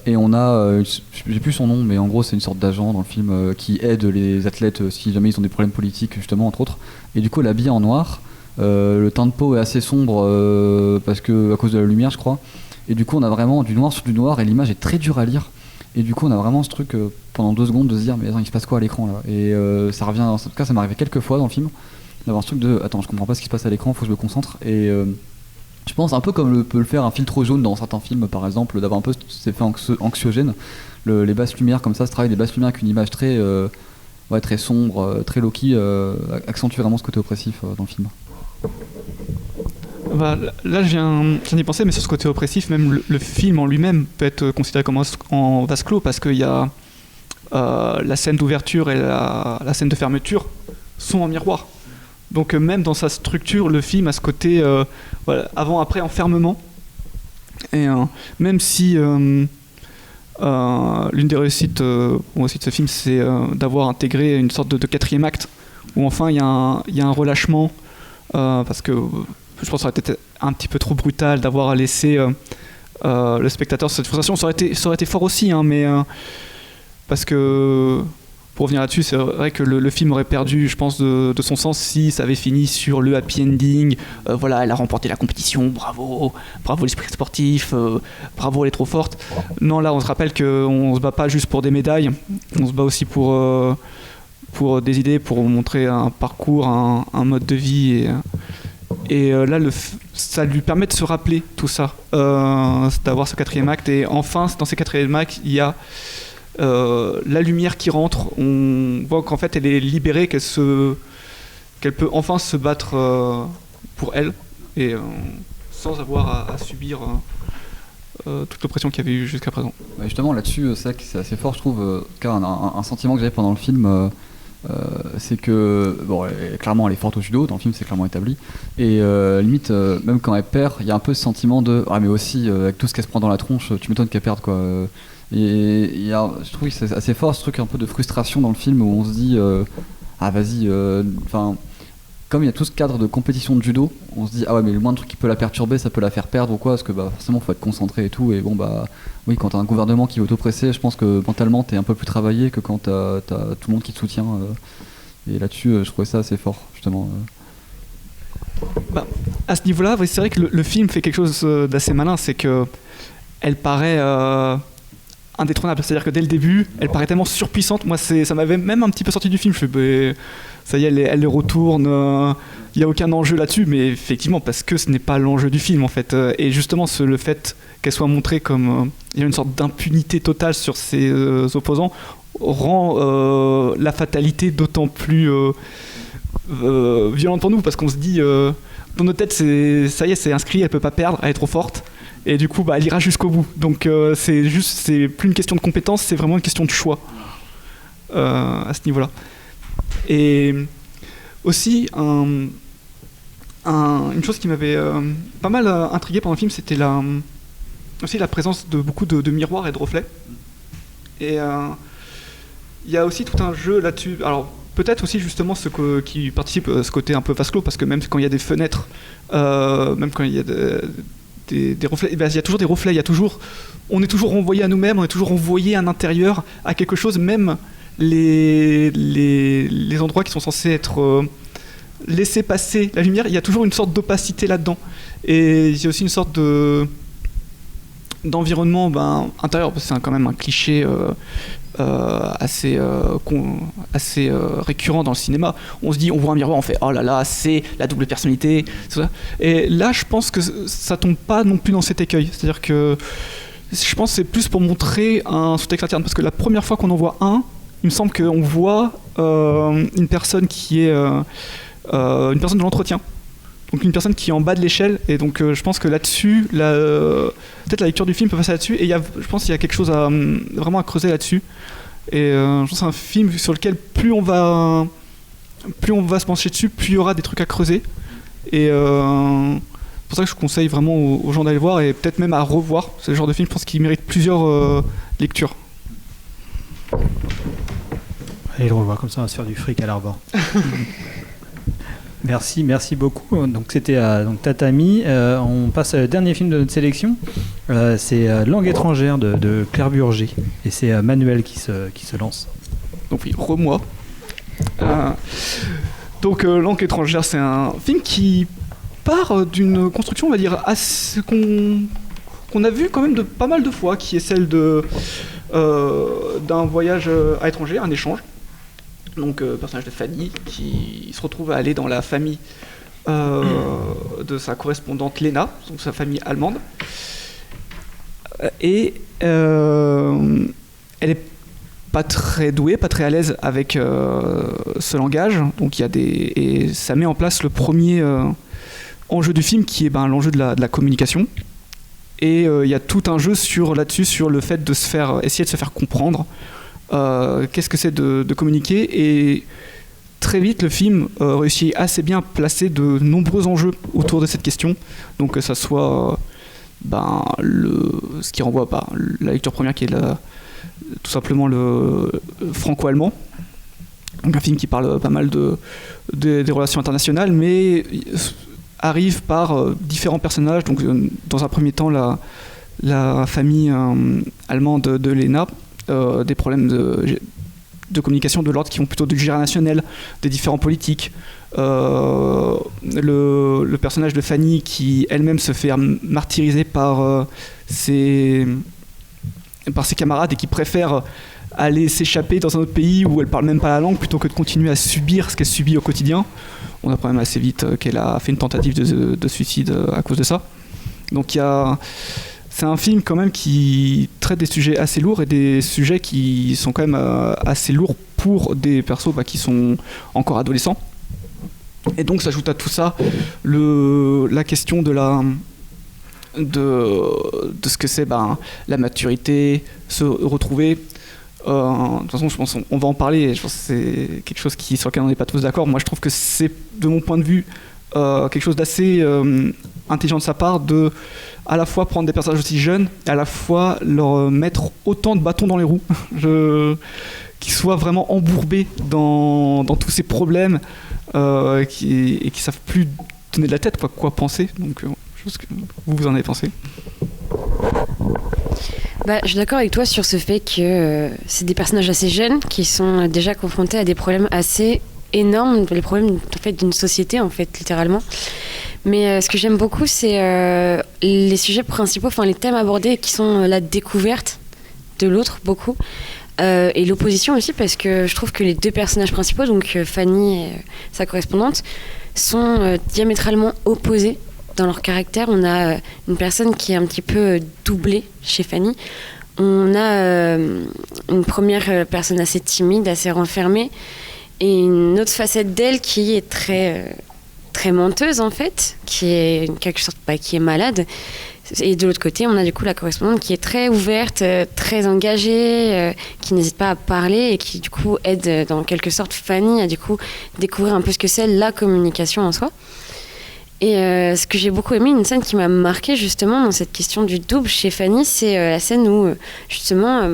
Et on a, j'ai plus son nom, mais en gros c'est une sorte d'agent dans le film qui aide les athlètes si jamais ils ont des problèmes politiques, justement, entre autres. Et du coup, elle est habillée en noir. Le teint de peau est assez sombre parce que à cause de la lumière, je crois. Et du coup, on a vraiment du noir sur du noir et l'image est très dure à lire. Et du coup, on a vraiment ce truc pendant 2 secondes de se dire mais attends, il se passe quoi à l'écran là? Et ça revient, en tout cas, ça m'est arrivé quelques fois dans le film d'avoir ce truc de attends, je comprends pas ce qui se passe à l'écran, faut que je me concentre. Et je pense un peu comme peut le faire un filtre jaune dans certains films, par exemple, d'avoir un peu cet effet anxiogène. Les basses lumières comme ça, ce travail des basses lumières avec une image très sombre, très low-key, accentue vraiment ce côté oppressif dans le film. Là, je viens d'y penser, mais sur ce côté oppressif, même le film en lui-même peut être considéré comme en vase clos, parce qu'il y a la scène d'ouverture et la scène de fermeture sont en miroir. Donc même dans sa structure, le film a ce côté avant-après enfermement. Et même si l'une des réussites aussi de ce film, c'est d'avoir intégré une sorte de 4e acte, où enfin il y a un relâchement, parce que je pense que ça aurait été un petit peu trop brutal d'avoir laissé le spectateur cette frustration. Ça aurait été fort aussi, mais parce que, pour revenir là-dessus, c'est vrai que le film aurait perdu, je pense, de son sens si ça avait fini sur le happy ending. Elle a remporté la compétition, bravo l'esprit sportif, bravo, elle est trop forte. Non, là, on se rappelle qu'on se bat pas juste pour des médailles, on se bat aussi pour des idées, pour montrer un parcours, un mode de vie. Et là, ça lui permet de se rappeler tout ça, d'avoir ce 4e acte. Et enfin, dans ces 4e actes, il y a la lumière qui rentre. On voit qu'en fait, elle est libérée, qu'elle peut enfin se battre pour elle, et sans avoir à subir toute l'oppression qu'il y avait eu jusqu'à présent. Justement, là-dessus, c'est vrai que c'est assez fort, je trouve. Un sentiment que j'avais pendant le film. C'est que clairement elle est forte au judo, dans le film c'est clairement établi, et limite même quand elle perd, il y a un peu ce sentiment de mais aussi avec tout ce qu'elle se prend dans la tronche, tu m'étonnes qu'elle perde, quoi. Et je trouve que c'est assez fort ce truc un peu de frustration dans le film où on se dit vas-y, comme il y a tout ce cadre de compétition de judo, on se dit mais le moindre truc qui peut la perturber, ça peut la faire perdre ou quoi, parce que forcément faut être concentré et tout. Et oui, quand t'as un gouvernement qui veut t'oppresser, je pense que mentalement t'es un peu plus travaillé que quand t'as tout le monde qui te soutient. Et là-dessus, je trouvais ça assez fort, justement. À ce niveau-là, c'est vrai que le film fait quelque chose d'assez malin, c'est que elle paraît indétrônable. C'est-à-dire que dès le début, elle paraît tellement surpuissante. Moi, ça m'avait même un petit peu sorti du film. Je fais, ça y est, elle le retourne. Il n'y a aucun enjeu là-dessus, mais effectivement, parce que ce n'est pas l'enjeu du film, en fait. Et justement, le fait qu'elle soit montrée comme il y a une sorte d'impunité totale sur ses opposants rend la fatalité d'autant plus violente pour nous, parce qu'on se dit, dans nos têtes, ça y est, c'est inscrit, elle peut pas perdre, elle est trop forte. Et du coup, elle ira jusqu'au bout. Donc, c'est plus une question de compétence, c'est vraiment une question de choix à ce niveau-là. Et aussi, une chose qui m'avait pas mal intrigué pendant le film, c'était aussi la présence de beaucoup de miroirs et de reflets. Et il y a aussi tout un jeu là-dessus. Alors, peut-être aussi justement qui participe à ce côté un peu vase clos, parce que même quand il y a des fenêtres, même quand il y a des reflets, il y a toujours des reflets, on est toujours renvoyé à nous-mêmes, on est toujours renvoyé à l'intérieur, à quelque chose, même les endroits qui sont censés être laissés passer la lumière, il y a toujours une sorte d'opacité là-dedans. Et il y a aussi une sorte d'environnement intérieur, c'est quand même un cliché assez récurrent dans le cinéma. On se dit, on voit un miroir, on fait oh là là, c'est la double personnalité, tout ça. Et là, je pense que ça tombe pas non plus dans cet écueil. C'est-à-dire que je pense que c'est plus pour montrer un sous-texte interne, parce que la première fois qu'on en voit un, il me semble qu'on voit une personne qui est une personne de l'entretien. Donc une personne qui est en bas de l'échelle, et donc je pense que là-dessus, peut-être la lecture du film peut passer là-dessus, et je pense qu'il y a quelque chose vraiment à creuser là-dessus. Et je pense que c'est un film sur lequel plus on va se pencher dessus, plus il y aura des trucs à creuser. Et c'est pour ça que je conseille vraiment aux gens d'aller voir, et peut-être même à revoir. C'est le genre de film, je pense, qui mérite plusieurs lectures. Allez le revoir, comme ça on va se faire du fric à l'Arbor. Merci beaucoup. Donc c'était Tatami. On passe au dernier film de notre sélection. C'est Langue étrangère de Claire Burger. Et c'est Manuel qui se lance. Donc oui, moi. Donc Langue étrangère, c'est un film qui part d'une construction, on va dire, qu'on a vu quand même pas mal de fois, qui est celle d'un voyage à l'étranger, un échange. Donc personnage de Fanny qui se retrouve à aller dans la famille de sa correspondante Lena, donc sa famille allemande, et elle est pas très douée, pas très à l'aise avec ce langage, donc et ça met en place le premier enjeu du film, qui est l'enjeu de la communication. Et il y a tout un jeu sur le fait de essayer de se faire comprendre. Qu'est-ce que c'est de communiquer, et très vite le film réussit assez bien à placer de nombreux enjeux autour de cette question, donc que ça soit ce qui renvoie à la lecture première, qui est tout simplement le franco-allemand, donc un film qui parle pas mal des relations internationales, mais arrive par différents personnages. Donc dans un premier temps la famille allemande de Lena, des problèmes de communication de l'ordre qui vont plutôt du générationnel, des différents politiques. Le personnage de Fanny qui elle-même se fait martyriser par ses camarades, et qui préfère aller s'échapper dans un autre pays où elle parle même pas la langue, plutôt que de continuer à subir ce qu'elle subit au quotidien. On apprend même assez vite qu'elle a fait une tentative de suicide à cause de ça. Donc c'est un film quand même qui traite des sujets assez lourds, et des sujets qui sont quand même assez lourds pour des persos qui sont encore adolescents. Et donc s'ajoute à tout ça la question de ce que c'est la maturité, se retrouver. De toute façon, je pense qu'on va en parler. Je pense que c'est quelque chose sur lequel on n'est pas tous d'accord. Moi, je trouve que c'est, de mon point de vue, quelque chose d'assez intelligent de sa part, de à la fois prendre des personnages aussi jeunes, et à la fois leur mettre autant de bâtons dans les roues, qu'ils soient vraiment embourbés dans tous ces problèmes, et qui savent plus donner de la tête, quoi penser. Donc, je pense que vous en avez pensé. Je suis d'accord avec toi sur ce fait que c'est des personnages assez jeunes qui sont déjà confrontés à des problèmes assez énormes, les problèmes en fait d'une société, en fait, littéralement. Mais ce que j'aime beaucoup, c'est les sujets principaux, les thèmes abordés, qui sont la découverte de l'autre, beaucoup, et l'opposition aussi, parce que je trouve que les deux personnages principaux, donc Fanny et sa correspondante, sont diamétralement opposés dans leur caractère. On a une personne qui est un petit peu doublée chez Fanny. On a une première personne assez timide, assez renfermée, et une autre facette d'elle qui est très menteuse, en fait, qui est en quelque sorte qui est malade. Et de l'autre côté, on a du coup la correspondante qui est très ouverte, très engagée, qui n'hésite pas à parler, et qui du coup aide dans quelque sorte Fanny à du coup découvrir un peu ce que c'est la communication en soi. Et ce que j'ai beaucoup aimé, une scène qui m'a marquée justement dans cette question du double chez Fanny, c'est la scène où justement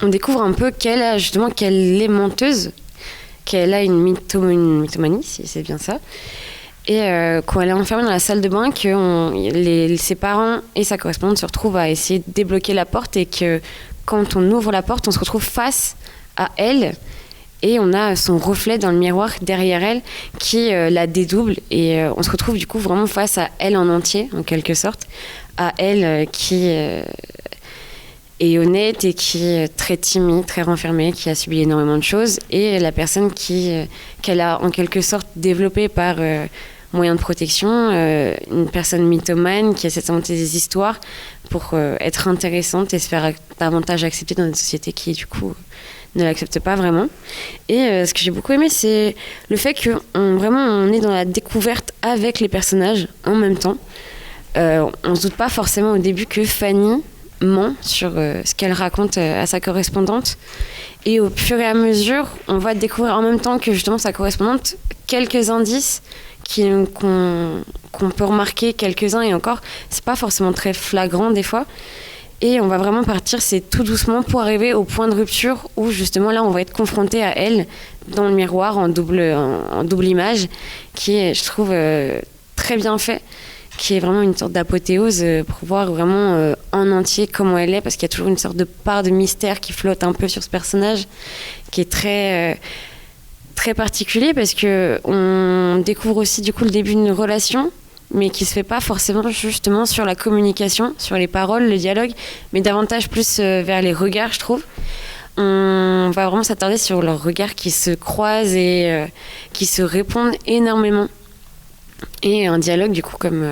on découvre un peu qu'elle est menteuse, qu'elle a une mythomanie, si c'est bien ça, et quand elle est enfermée dans la salle de bain, que ses parents et sa correspondante se retrouvent à essayer de débloquer la porte, et que quand on ouvre la porte, on se retrouve face à elle. Et on a son reflet dans le miroir derrière elle qui la dédouble, et on se retrouve du coup vraiment face à elle en entier, en quelque sorte, à elle qui est honnête et qui est très timide, très renfermée, qui a subi énormément de choses, et la personne qu'elle a en quelque sorte développée par moyen de protection, une personne mythomane qui essaie de s'inventer des histoires pour être intéressante et se faire davantage accepter dans une société qui du coup ne l'accepte pas vraiment. Et ce que j'ai beaucoup aimé, c'est le fait on est dans la découverte avec les personnages en même temps. On se doute pas forcément au début que Fanny ment sur ce qu'elle raconte à sa correspondante, et au fur et à mesure on va découvrir en même temps que justement sa correspondante quelques indices qu'on peut remarquer, quelques-uns, et encore c'est pas forcément très flagrant des fois, et on va vraiment partir c'est tout doucement pour arriver au point de rupture où justement là on va être confronté à elle dans le miroir en double image, qui est, je trouve, très bien fait, qui est vraiment une sorte d'apothéose pour voir vraiment en entier comment elle est, parce qu'il y a toujours une sorte de part de mystère qui flotte un peu sur ce personnage, qui est très très particulier, parce que on découvre aussi du coup le début d'une relation, mais qui se fait pas forcément justement sur la communication, sur les paroles, le dialogue, mais davantage plus vers les regards, je trouve. On va vraiment s'attarder sur leurs regards qui se croisent et qui se répondent énormément. Et un dialogue, du coup, comme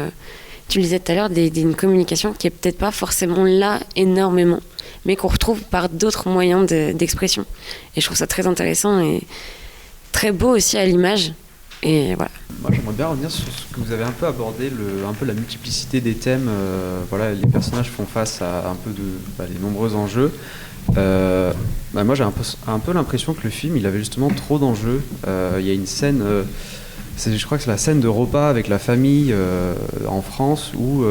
tu le disais tout à l'heure, d'une communication qui est peut-être pas forcément là énormément, mais qu'on retrouve par d'autres moyens d'expression. Et je trouve ça très intéressant et très beau aussi à l'image. Et voilà. Moi, j'aimerais bien revenir sur ce que vous avez un peu abordé, un peu la multiplicité des thèmes. Voilà, les personnages font face à un peu les nombreux enjeux. Moi, j'ai un peu l'impression que le film, il avait justement trop d'enjeux. Il y a une scène... je crois que c'est la scène de repas avec la famille en France où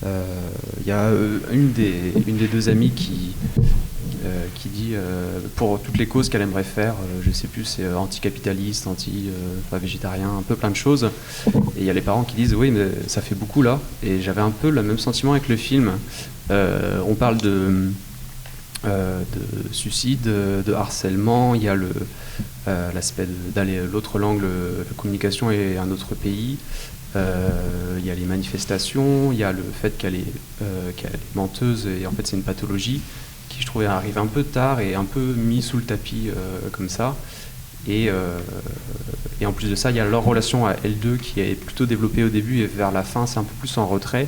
il y a une des deux amies qui dit pour toutes les causes qu'elle aimerait faire, je sais plus, c'est anticapitaliste, végétarien, un peu plein de choses. Et il y a les parents qui disent oui mais ça fait beaucoup là. Et j'avais un peu le même sentiment avec le film. On parle de suicide, de harcèlement, il y a l'aspect d'aller l'autre langue, la communication et un autre pays, il y a les manifestations, il y a le fait qu'elle est menteuse et en fait c'est une pathologie qui je trouvais arrive un peu tard et un peu mis sous le tapis comme ça, et en plus de ça il y a leur relation à L2 qui est plutôt développée au début et vers la fin c'est un peu plus en retrait.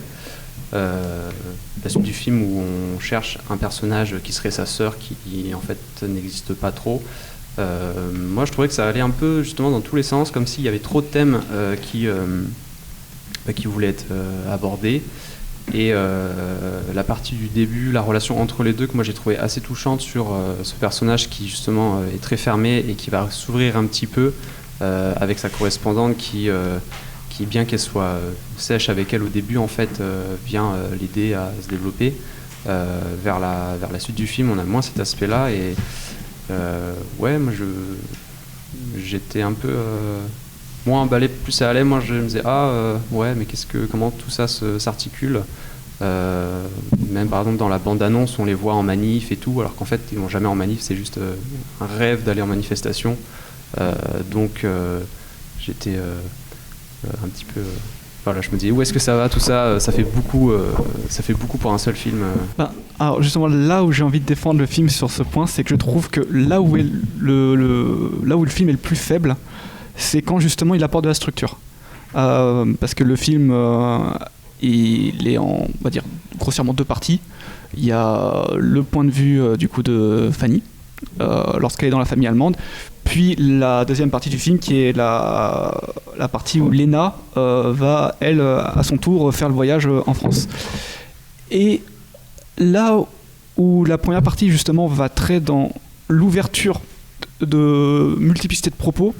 La suite du film où on cherche un personnage qui serait sa sœur qui en fait n'existe pas trop. Moi je trouvais que ça allait un peu justement dans tous les sens, comme s'il y avait trop de thèmes qui voulaient être abordés, et la partie du début, la relation entre les deux que moi j'ai trouvé assez touchante sur ce personnage qui justement est très fermé et qui va s'ouvrir un petit peu avec sa correspondante qui bien qu'elle soit sèche avec elle au début, en fait, vient l'aider à se développer. Vers la suite du film, on a moins cet aspect-là. Et ouais, moi, j'étais un peu moins emballé, plus ça allait. Moi, je me disais, ouais, mais comment tout ça s'articule. Même par exemple, dans la bande-annonce, on les voit en manif et tout, alors qu'en fait, ils vont jamais en manif, c'est juste un rêve d'aller en manifestation. Donc, j'étais... un petit peu voilà, je me dis où est-ce que ça va tout ça, ça fait beaucoup pour un seul film. Alors justement là où j'ai envie de défendre le film sur ce point, c'est que je trouve que là où le film est le plus faible, c'est quand justement il apporte de la structure, parce que le film il est en, on va dire grossièrement deux parties. Il y a le point de vue du coup de Fanny lorsqu'elle est dans la famille allemande, puis la deuxième partie du film qui est la partie où Lena va, elle, à son tour, faire le voyage en France. Et là où la première partie, justement, va très dans l'ouverture de multiplicité de propos,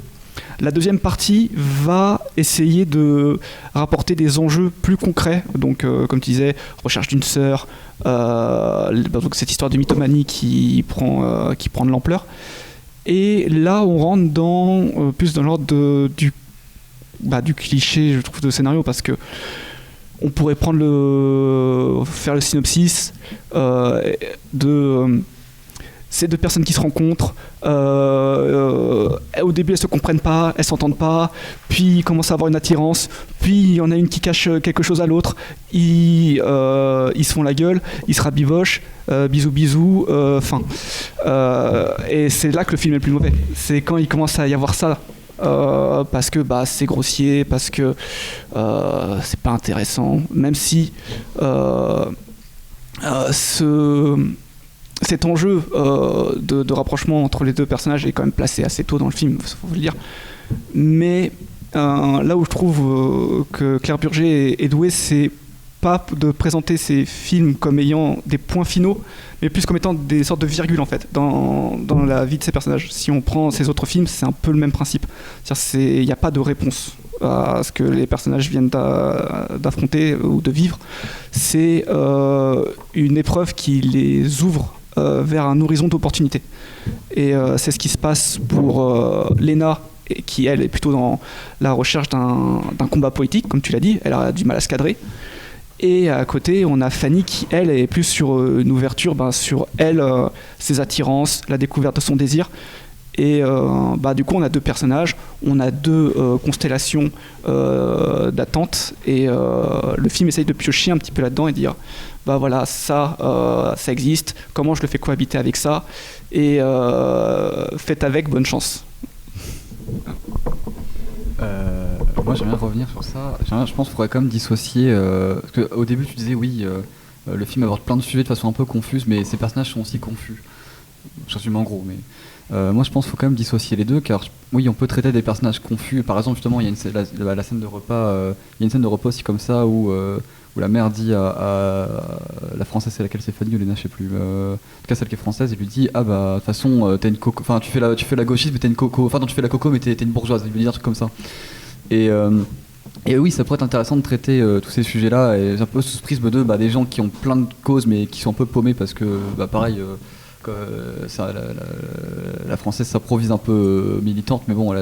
la deuxième partie va essayer de rapporter des enjeux plus concrets. Donc, comme tu disais, recherche d'une sœur, donc cette histoire de mythomanie qui prend de l'ampleur. Et là, on rentre plus dans l'ordre du cliché, je trouve, de scénario, parce que on pourrait faire le synopsis de c'est deux personnes qui se rencontrent. Au début, elles se comprennent pas, elles s'entendent pas. Puis ils commencent à avoir une attirance. Puis il y en a une qui cache quelque chose à l'autre. Ils se font la gueule, ils se rabibochent. Bisous, bisous. Fin. Et c'est là que le film est le plus mauvais. C'est quand il commence à y avoir ça. Parce que c'est grossier, parce que c'est pas intéressant. Même si cet enjeu de rapprochement entre les deux personnages est quand même placé assez tôt dans le film, faut le dire. Mais là où je trouve que Claire Burger est douée, c'est pas de présenter ces films comme ayant des points finaux, mais plus comme étant des sortes de virgules en fait dans la vie de ces personnages. Si on prend ces autres films, c'est un peu le même principe. C'est-à-dire il n'y a pas de réponse à ce que les personnages viennent d'affronter ou de vivre. C'est une épreuve qui les ouvre vers un horizon d'opportunités. Et c'est ce qui se passe pour Lena, qui elle est plutôt dans la recherche d'un combat poétique, comme tu l'as dit. Elle a du mal à se cadrer. Et à côté, on a Fanny qui, elle, est plus sur une ouverture sur elle, ses attirances, la découverte de son désir. Et du coup, on a deux personnages, on a deux constellations d'attente. Et le film essaye de piocher un petit peu là-dedans et dire voilà, ça existe, comment je le fais cohabiter avec ça. Et faites avec, bonne chance. Moi j'aimerais revenir sur ça. Je pense qu'il faudrait quand même dissocier. Parce qu'au début tu disais oui, le film aborde plein de sujets de façon un peu confuse, mais ces personnages sont aussi confus. Je résume en gros, mais moi je pense qu'il faut quand même dissocier les deux, car oui, on peut traiter des personnages confus. Par exemple, justement, il y a la scène de repas, il y a une scène de repas aussi comme ça où la mère dit à la française, c'est laquelle, c'est Fanny ou Léna, je sais plus. En tout cas, celle qui est française, elle lui dit de toute façon, t'es une coco. Enfin, tu fais la gauchiste, mais t'es une coco. Enfin, non, tu fais la coco, mais t'es une bourgeoise. Il lui dit un truc comme ça. Et oui, ça pourrait être intéressant de traiter tous ces sujets-là, et un peu sous ce prisme de des gens qui ont plein de causes, mais qui sont un peu paumés parce que, pareil, la française s'improvise un peu militante, mais bon,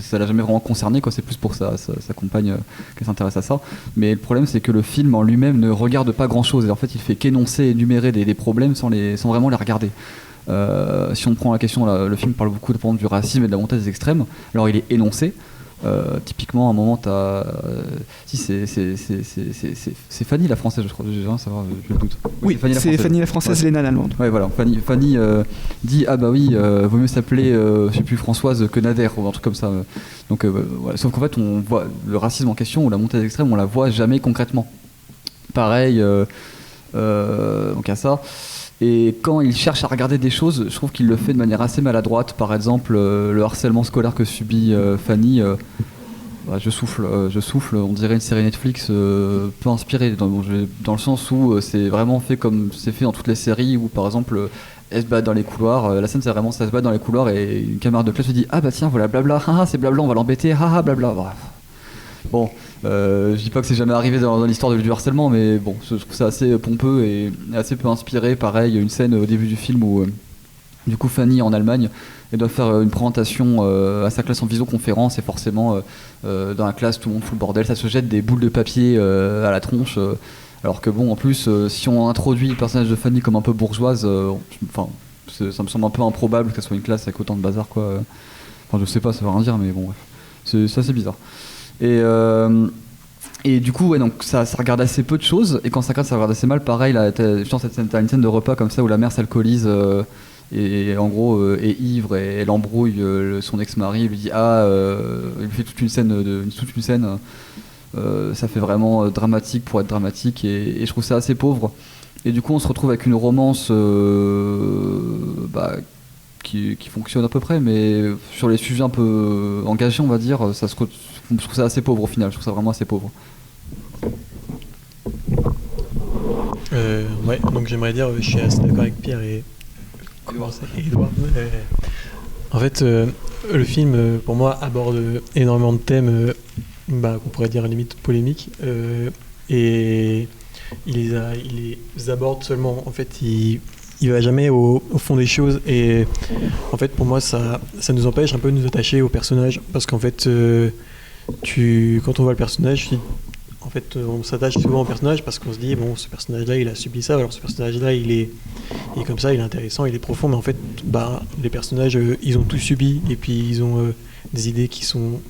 ça l'a jamais vraiment concernée, quoi. C'est plus pour sa compagne qu'elle s'intéresse à ça. Mais le problème, c'est que le film en lui-même ne regarde pas grand-chose, et en fait, il fait qu'énoncer et énumérer des problèmes sans vraiment les regarder. Si on prend la question, le film parle beaucoup du racisme et de la montée des extrêmes. Alors, il est énoncé. Typiquement, à un moment, c'est Fanny la française, je crois. J'ai rien à savoir, je le doute. Oui, c'est Fanny la française, Léna l'allemande. Ouais, voilà. Fanny dit vaut mieux s'appeler, je sais plus, Françoise que Nader ou un truc comme ça. Donc, voilà. Sauf qu'en fait, on voit le racisme en question ou la montée des extrêmes, on la voit jamais concrètement. Pareil, donc à ça. Et quand il cherche à regarder des choses, je trouve qu'il le fait de manière assez maladroite. Par exemple, le harcèlement scolaire que subit Fanny, je souffle, on dirait une série Netflix peu inspirée, dans le sens où c'est vraiment fait comme c'est fait dans toutes les séries, où par exemple, elle se bat dans les couloirs, la scène c'est vraiment ça se bat dans les couloirs et une camarade de classe se dit tiens, voilà blabla, c'est blabla, on va l'embêter, blabla. Bref. Bon, je dis pas que c'est jamais arrivé dans l'histoire du harcèlement, mais bon, je trouve ça assez pompeux et assez peu inspiré. Pareil, une scène au début du film où du coup Fanny en Allemagne, elle doit faire une présentation à sa classe en visioconférence, et forcément dans la classe tout le monde fout le bordel, ça se jette des boules de papier à la tronche, alors que bon, en plus si on introduit le personnage de Fanny comme un peu bourgeoise, ça me semble un peu improbable que ce soit une classe avec autant de bazar, quoi. Enfin, je sais pas, ça veut rien dire, mais bon, bref, c'est assez bizarre. Et du coup, ouais, donc ça regarde assez peu de choses, et quand ça regarde assez mal. Pareil, là, t'as une scène de repas comme ça où la mère s'alcoolise et en gros est ivre, et elle embrouille son ex-mari, lui dit il lui fait toute une scène, ça fait vraiment dramatique pour être dramatique, et je trouve ça assez pauvre. Et du coup, on se retrouve avec une romance qui fonctionne à peu près, mais sur les sujets un peu engagés, on va dire, je trouve ça assez pauvre au final. Je trouve ça vraiment assez pauvre. Donc j'aimerais dire, je suis assez d'accord avec Pierre et Edouard. En fait, le film, pour moi, aborde énormément de thèmes qu'on pourrait dire limite polémiques, et il les aborde seulement. En fait, il va jamais au fond des choses, et en fait, pour moi, ça nous empêche un peu de nous attacher au personnage, parce qu'en fait, quand on voit le personnage, en fait, on s'attache souvent au personnage parce qu'on se dit, bon, ce personnage-là, il a subi ça, alors ce personnage-là, il est comme ça, il est intéressant, il est profond, mais en fait, les personnages, ils ont tout subi, et puis ils ont des idées qui sont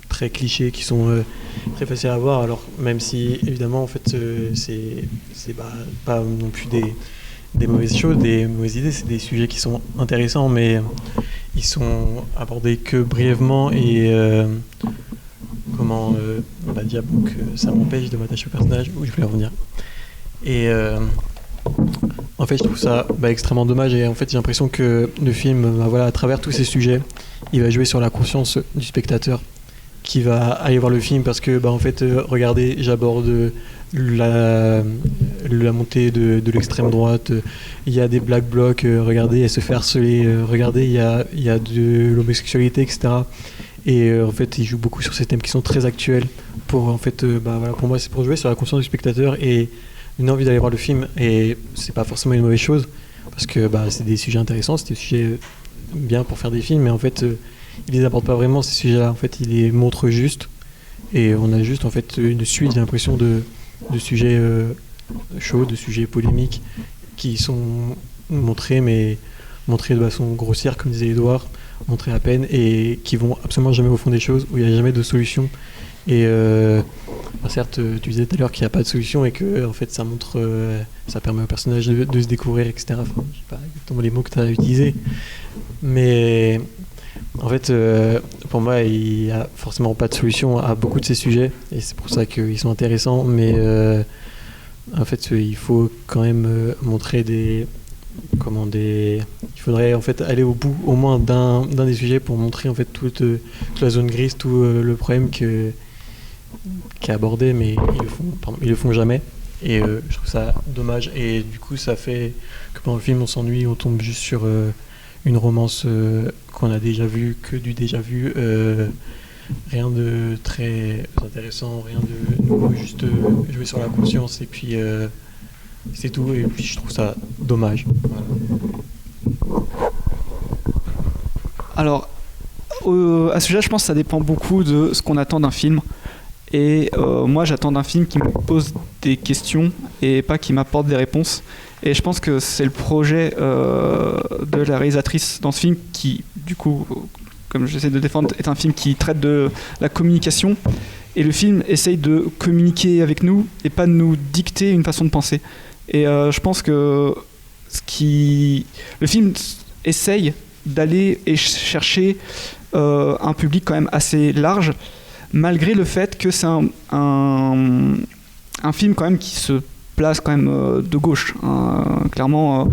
très clichés, qui sont très faciles à voir, alors même si, évidemment, en fait, c'est pas non plus des mauvaises choses, des mauvaises idées, c'est des sujets qui sont intéressants, mais ils sont abordés que brièvement, et on va dire que ça m'empêche de m'attacher au personnage où je voulais revenir. Et en fait, je trouve ça extrêmement dommage, et en fait, j'ai l'impression que le film, à travers tous ces sujets, il va jouer sur la conscience du spectateur qui va aller voir le film parce que, en fait, regardez, j'aborde la montée de l'extrême droite, il y a des black blocs, regardez, elle se fait harceler, regardez, il y a de l'homosexualité, etc. Et en fait, il joue beaucoup sur ces thèmes qui sont très actuels. Pour moi, c'est pour jouer sur la conscience du spectateur et une envie d'aller voir le film. Et c'est pas forcément une mauvaise chose parce que c'est des sujets intéressants, c'est des sujets bien pour faire des films, mais en fait, il les aborde pas vraiment ces sujets-là. En fait, il les montre juste et on a juste en fait une suite, j'ai l'impression, de sujets chauds, de sujets polémiques qui sont montrés, mais montrés de façon grossière, comme disait Edouard, montrés à peine et qui vont absolument jamais au fond des choses, où il n'y a jamais de solution. Et certes, tu disais tout à l'heure qu'il n'y a pas de solution et que en fait, ça montre, ça permet au personnage de se découvrir, etc. Enfin, je sais pas exactement les mots que tu as utilisés, mais en fait, pour moi, il n'y a forcément pas de solution à beaucoup de ces sujets et c'est pour ça qu'ils sont intéressants. Mais en fait, il faut quand même montrer il faudrait en fait aller au bout au moins d'un des sujets pour montrer en fait toute la zone grise, tout le problème qui est abordé, mais ils le font jamais. Et je trouve ça dommage. Et du coup, ça fait que pendant le film, on s'ennuie, on tombe juste sur une romance qu'on a déjà vue, que du déjà vu. Rien de très intéressant, rien de nouveau, juste jouer sur la conscience et puis c'est tout. Et puis je trouve ça dommage. Voilà. Alors, à ce sujet, je pense que ça dépend beaucoup de ce qu'on attend d'un film. Et moi, j'attends d'un film qui me pose des questions et pas qui m'apporte des réponses. Et je pense que c'est le projet de la réalisatrice dans ce film qui, du coup, comme j'essaie de défendre, est un film qui traite de la communication. Et le film essaye de communiquer avec nous et pas de nous dicter une façon de penser. Et je pense que le film essaye d'aller et chercher un public quand même assez large, malgré le fait que c'est un film quand même qui se place quand même de gauche. Clairement,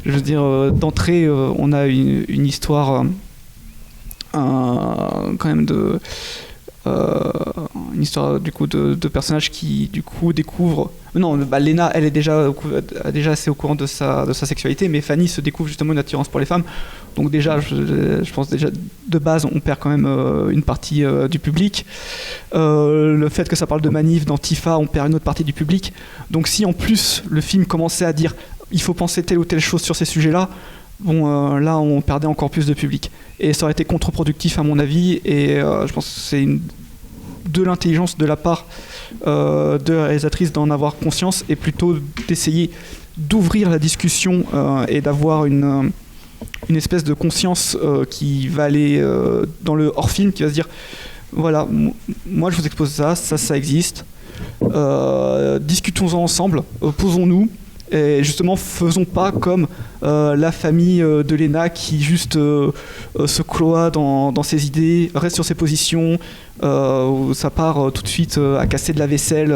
je veux dire, d'entrée, on a une histoire quand même une histoire du coup de personnages qui du coup découvrent. Non, Lena, elle est déjà assez au courant de sa sexualité, mais Fanny se découvre justement une attirance pour les femmes. Donc déjà, je pense déjà de base, on perd quand même une partie du public. Le fait que ça parle de manif, d'Antifa, on perd une autre partie du public. Donc si en plus le film commençait à dire il faut penser telle ou telle chose sur ces sujets-là, bon, là on perdait encore plus de public. Et ça aurait été contre-productif à mon avis, et je pense que c'est de l'intelligence de la part de la réalisatrice d'en avoir conscience, et plutôt d'essayer d'ouvrir la discussion et d'avoir une espèce de conscience qui va aller dans le hors-film, qui va se dire voilà, moi je vous expose ça existe, discutons-en ensemble, posons-nous. Et justement, faisons pas comme la famille de Lena qui juste se cloît dans ses idées, reste sur ses positions, où ça part tout de suite à casser de la vaisselle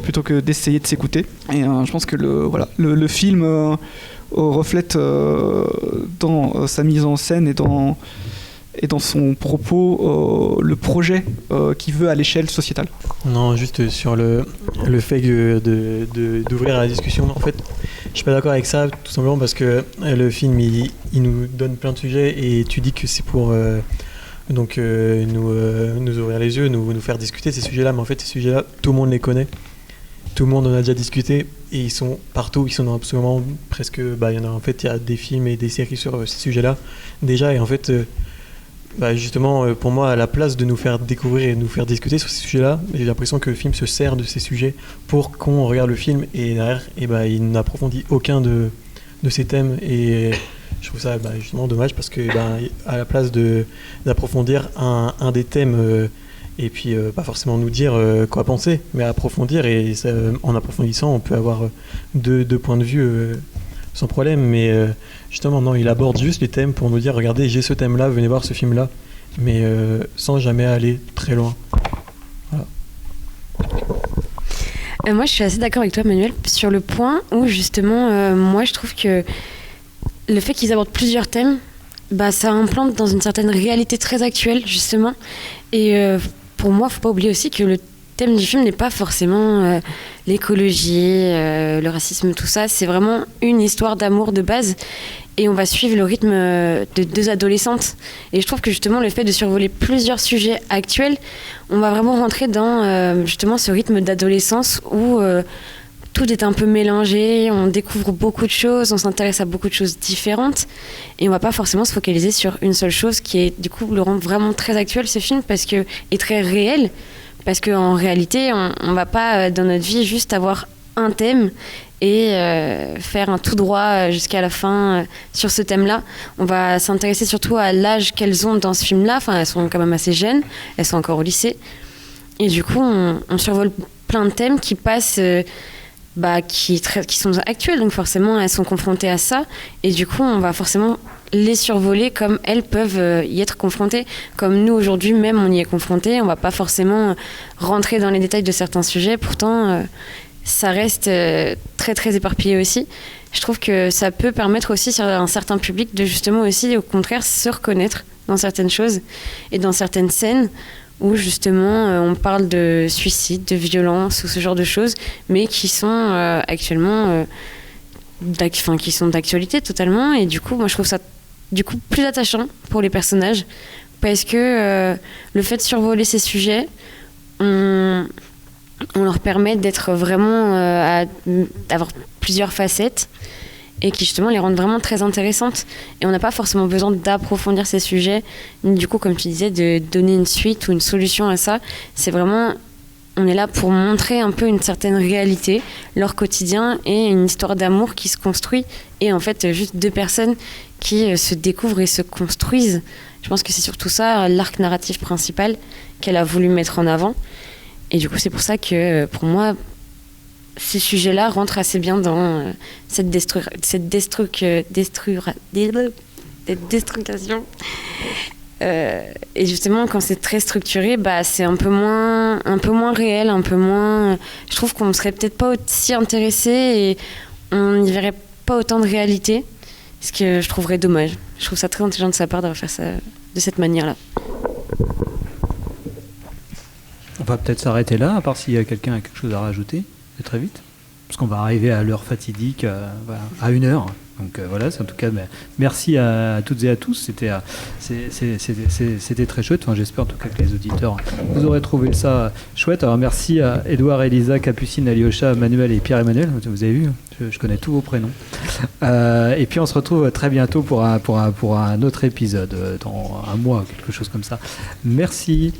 plutôt que d'essayer de s'écouter. Et je pense que le film reflète dans sa mise en scène et dans son propos le projet qu'il veut à l'échelle sociétale. Non, juste sur le fait d'ouvrir la discussion. En fait, je suis pas d'accord avec ça, tout simplement parce que le film il nous donne plein de sujets et tu dis que c'est pour nous ouvrir les yeux, nous faire discuter ces sujets-là, mais en fait ces sujets-là, tout le monde les connaît. Tout le monde en a déjà discuté et ils sont partout, ils sont dans absolument presque. Il y a des films et des séries sur ces sujets-là déjà, et en fait Bah justement, pour moi, à la place de nous faire découvrir et nous faire discuter sur ces sujets-là, j'ai l'impression que le film se sert de ces sujets pour qu'on regarde le film et derrière, il n'approfondit aucun de ces thèmes. Et je trouve ça justement dommage parce que à la place d'approfondir un des thèmes et puis pas forcément nous dire quoi penser, mais approfondir, et ça, en approfondissant, on peut avoir deux points de vue sans problème, mais justement non, il aborde juste les thèmes pour nous dire regardez, j'ai ce thème-là, venez voir ce film-là, mais sans jamais aller très loin. Voilà. Moi, je suis assez d'accord avec toi, Manuel, sur le point où justement, moi, je trouve que le fait qu'ils abordent plusieurs thèmes, ça implante dans une certaine réalité très actuelle, justement. Et pour moi, faut pas oublier aussi que le thème du film n'est pas forcément l'écologie, le racisme, tout ça. C'est vraiment une histoire d'amour de base. Et on va suivre le rythme de deux adolescentes. Et je trouve que justement, le fait de survoler plusieurs sujets actuels, on va vraiment rentrer dans justement ce rythme d'adolescence où tout est un peu mélangé, on découvre beaucoup de choses, on s'intéresse à beaucoup de choses différentes. Et on va pas forcément se focaliser sur une seule chose qui est, du coup, le rend vraiment très actuel, ce film, et très réel. Parce qu'en réalité, on va pas, dans notre vie, juste avoir un thème et faire un tout droit jusqu'à la fin sur ce thème-là. On va s'intéresser surtout à l'âge qu'elles ont dans ce film-là. Enfin, elles sont quand même assez jeunes, elles sont encore au lycée. Et du coup, on survole plein de thèmes qui passent, qui sont actuels. Donc forcément, elles sont confrontées à ça. Et du coup, on va forcément les survoler comme elles peuvent y être confrontées. Comme nous, aujourd'hui, même, on y est confrontés. On va pas forcément rentrer dans les détails de certains sujets. Pourtant, ça reste très, très éparpillé aussi. Je trouve que ça peut permettre aussi à un certain public de justement aussi, au contraire, se reconnaître dans certaines choses et dans certaines scènes où justement on parle de suicide, de violence ou ce genre de choses, mais qui sont actuellement qui sont d'actualité totalement. Et du coup, moi je trouve ça plus attachant pour les personnages parce que le fait de survoler ces sujets, on leur permet d'être vraiment d'avoir plusieurs facettes et qui justement les rendent vraiment très intéressantes. Et on n'a pas forcément besoin d'approfondir ces sujets, du coup comme tu disais, de donner une suite ou une solution à ça. C'est vraiment, on est là pour montrer un peu une certaine réalité, leur quotidien et une histoire d'amour qui se construit, et en fait juste deux personnes qui se découvrent et se construisent. Je pense que c'est surtout ça l'arc narratif principal qu'elle a voulu mettre en avant. Et du coup c'est pour ça que pour moi ces sujets-là rentrent assez bien dans cette destruction. Et justement, quand c'est très structuré, c'est un peu moins réel, un peu moins. Je trouve qu'on ne serait peut-être pas aussi intéressé et on n'y verrait pas autant de réalité, ce que je trouverais dommage. Je trouve ça très intelligent de sa part d'avoir fait ça de cette manière-là. On va peut-être s'arrêter là, à part s'il y a quelqu'un a quelque chose à rajouter. Très vite, parce qu'on va arriver à l'heure fatidique, à 1h. Donc voilà, en tout cas, merci à toutes et à tous. C'était très chouette. Enfin, j'espère en tout cas que les auditeurs vous aurez trouvé ça chouette. Alors merci à Edouard, Elisa, Capucine, Alyosha, Manuel et Pierre-Emmanuel. Vous avez vu, je connais tous vos prénoms. Et puis on se retrouve très bientôt pour un autre épisode, dans un mois, quelque chose comme ça. Merci.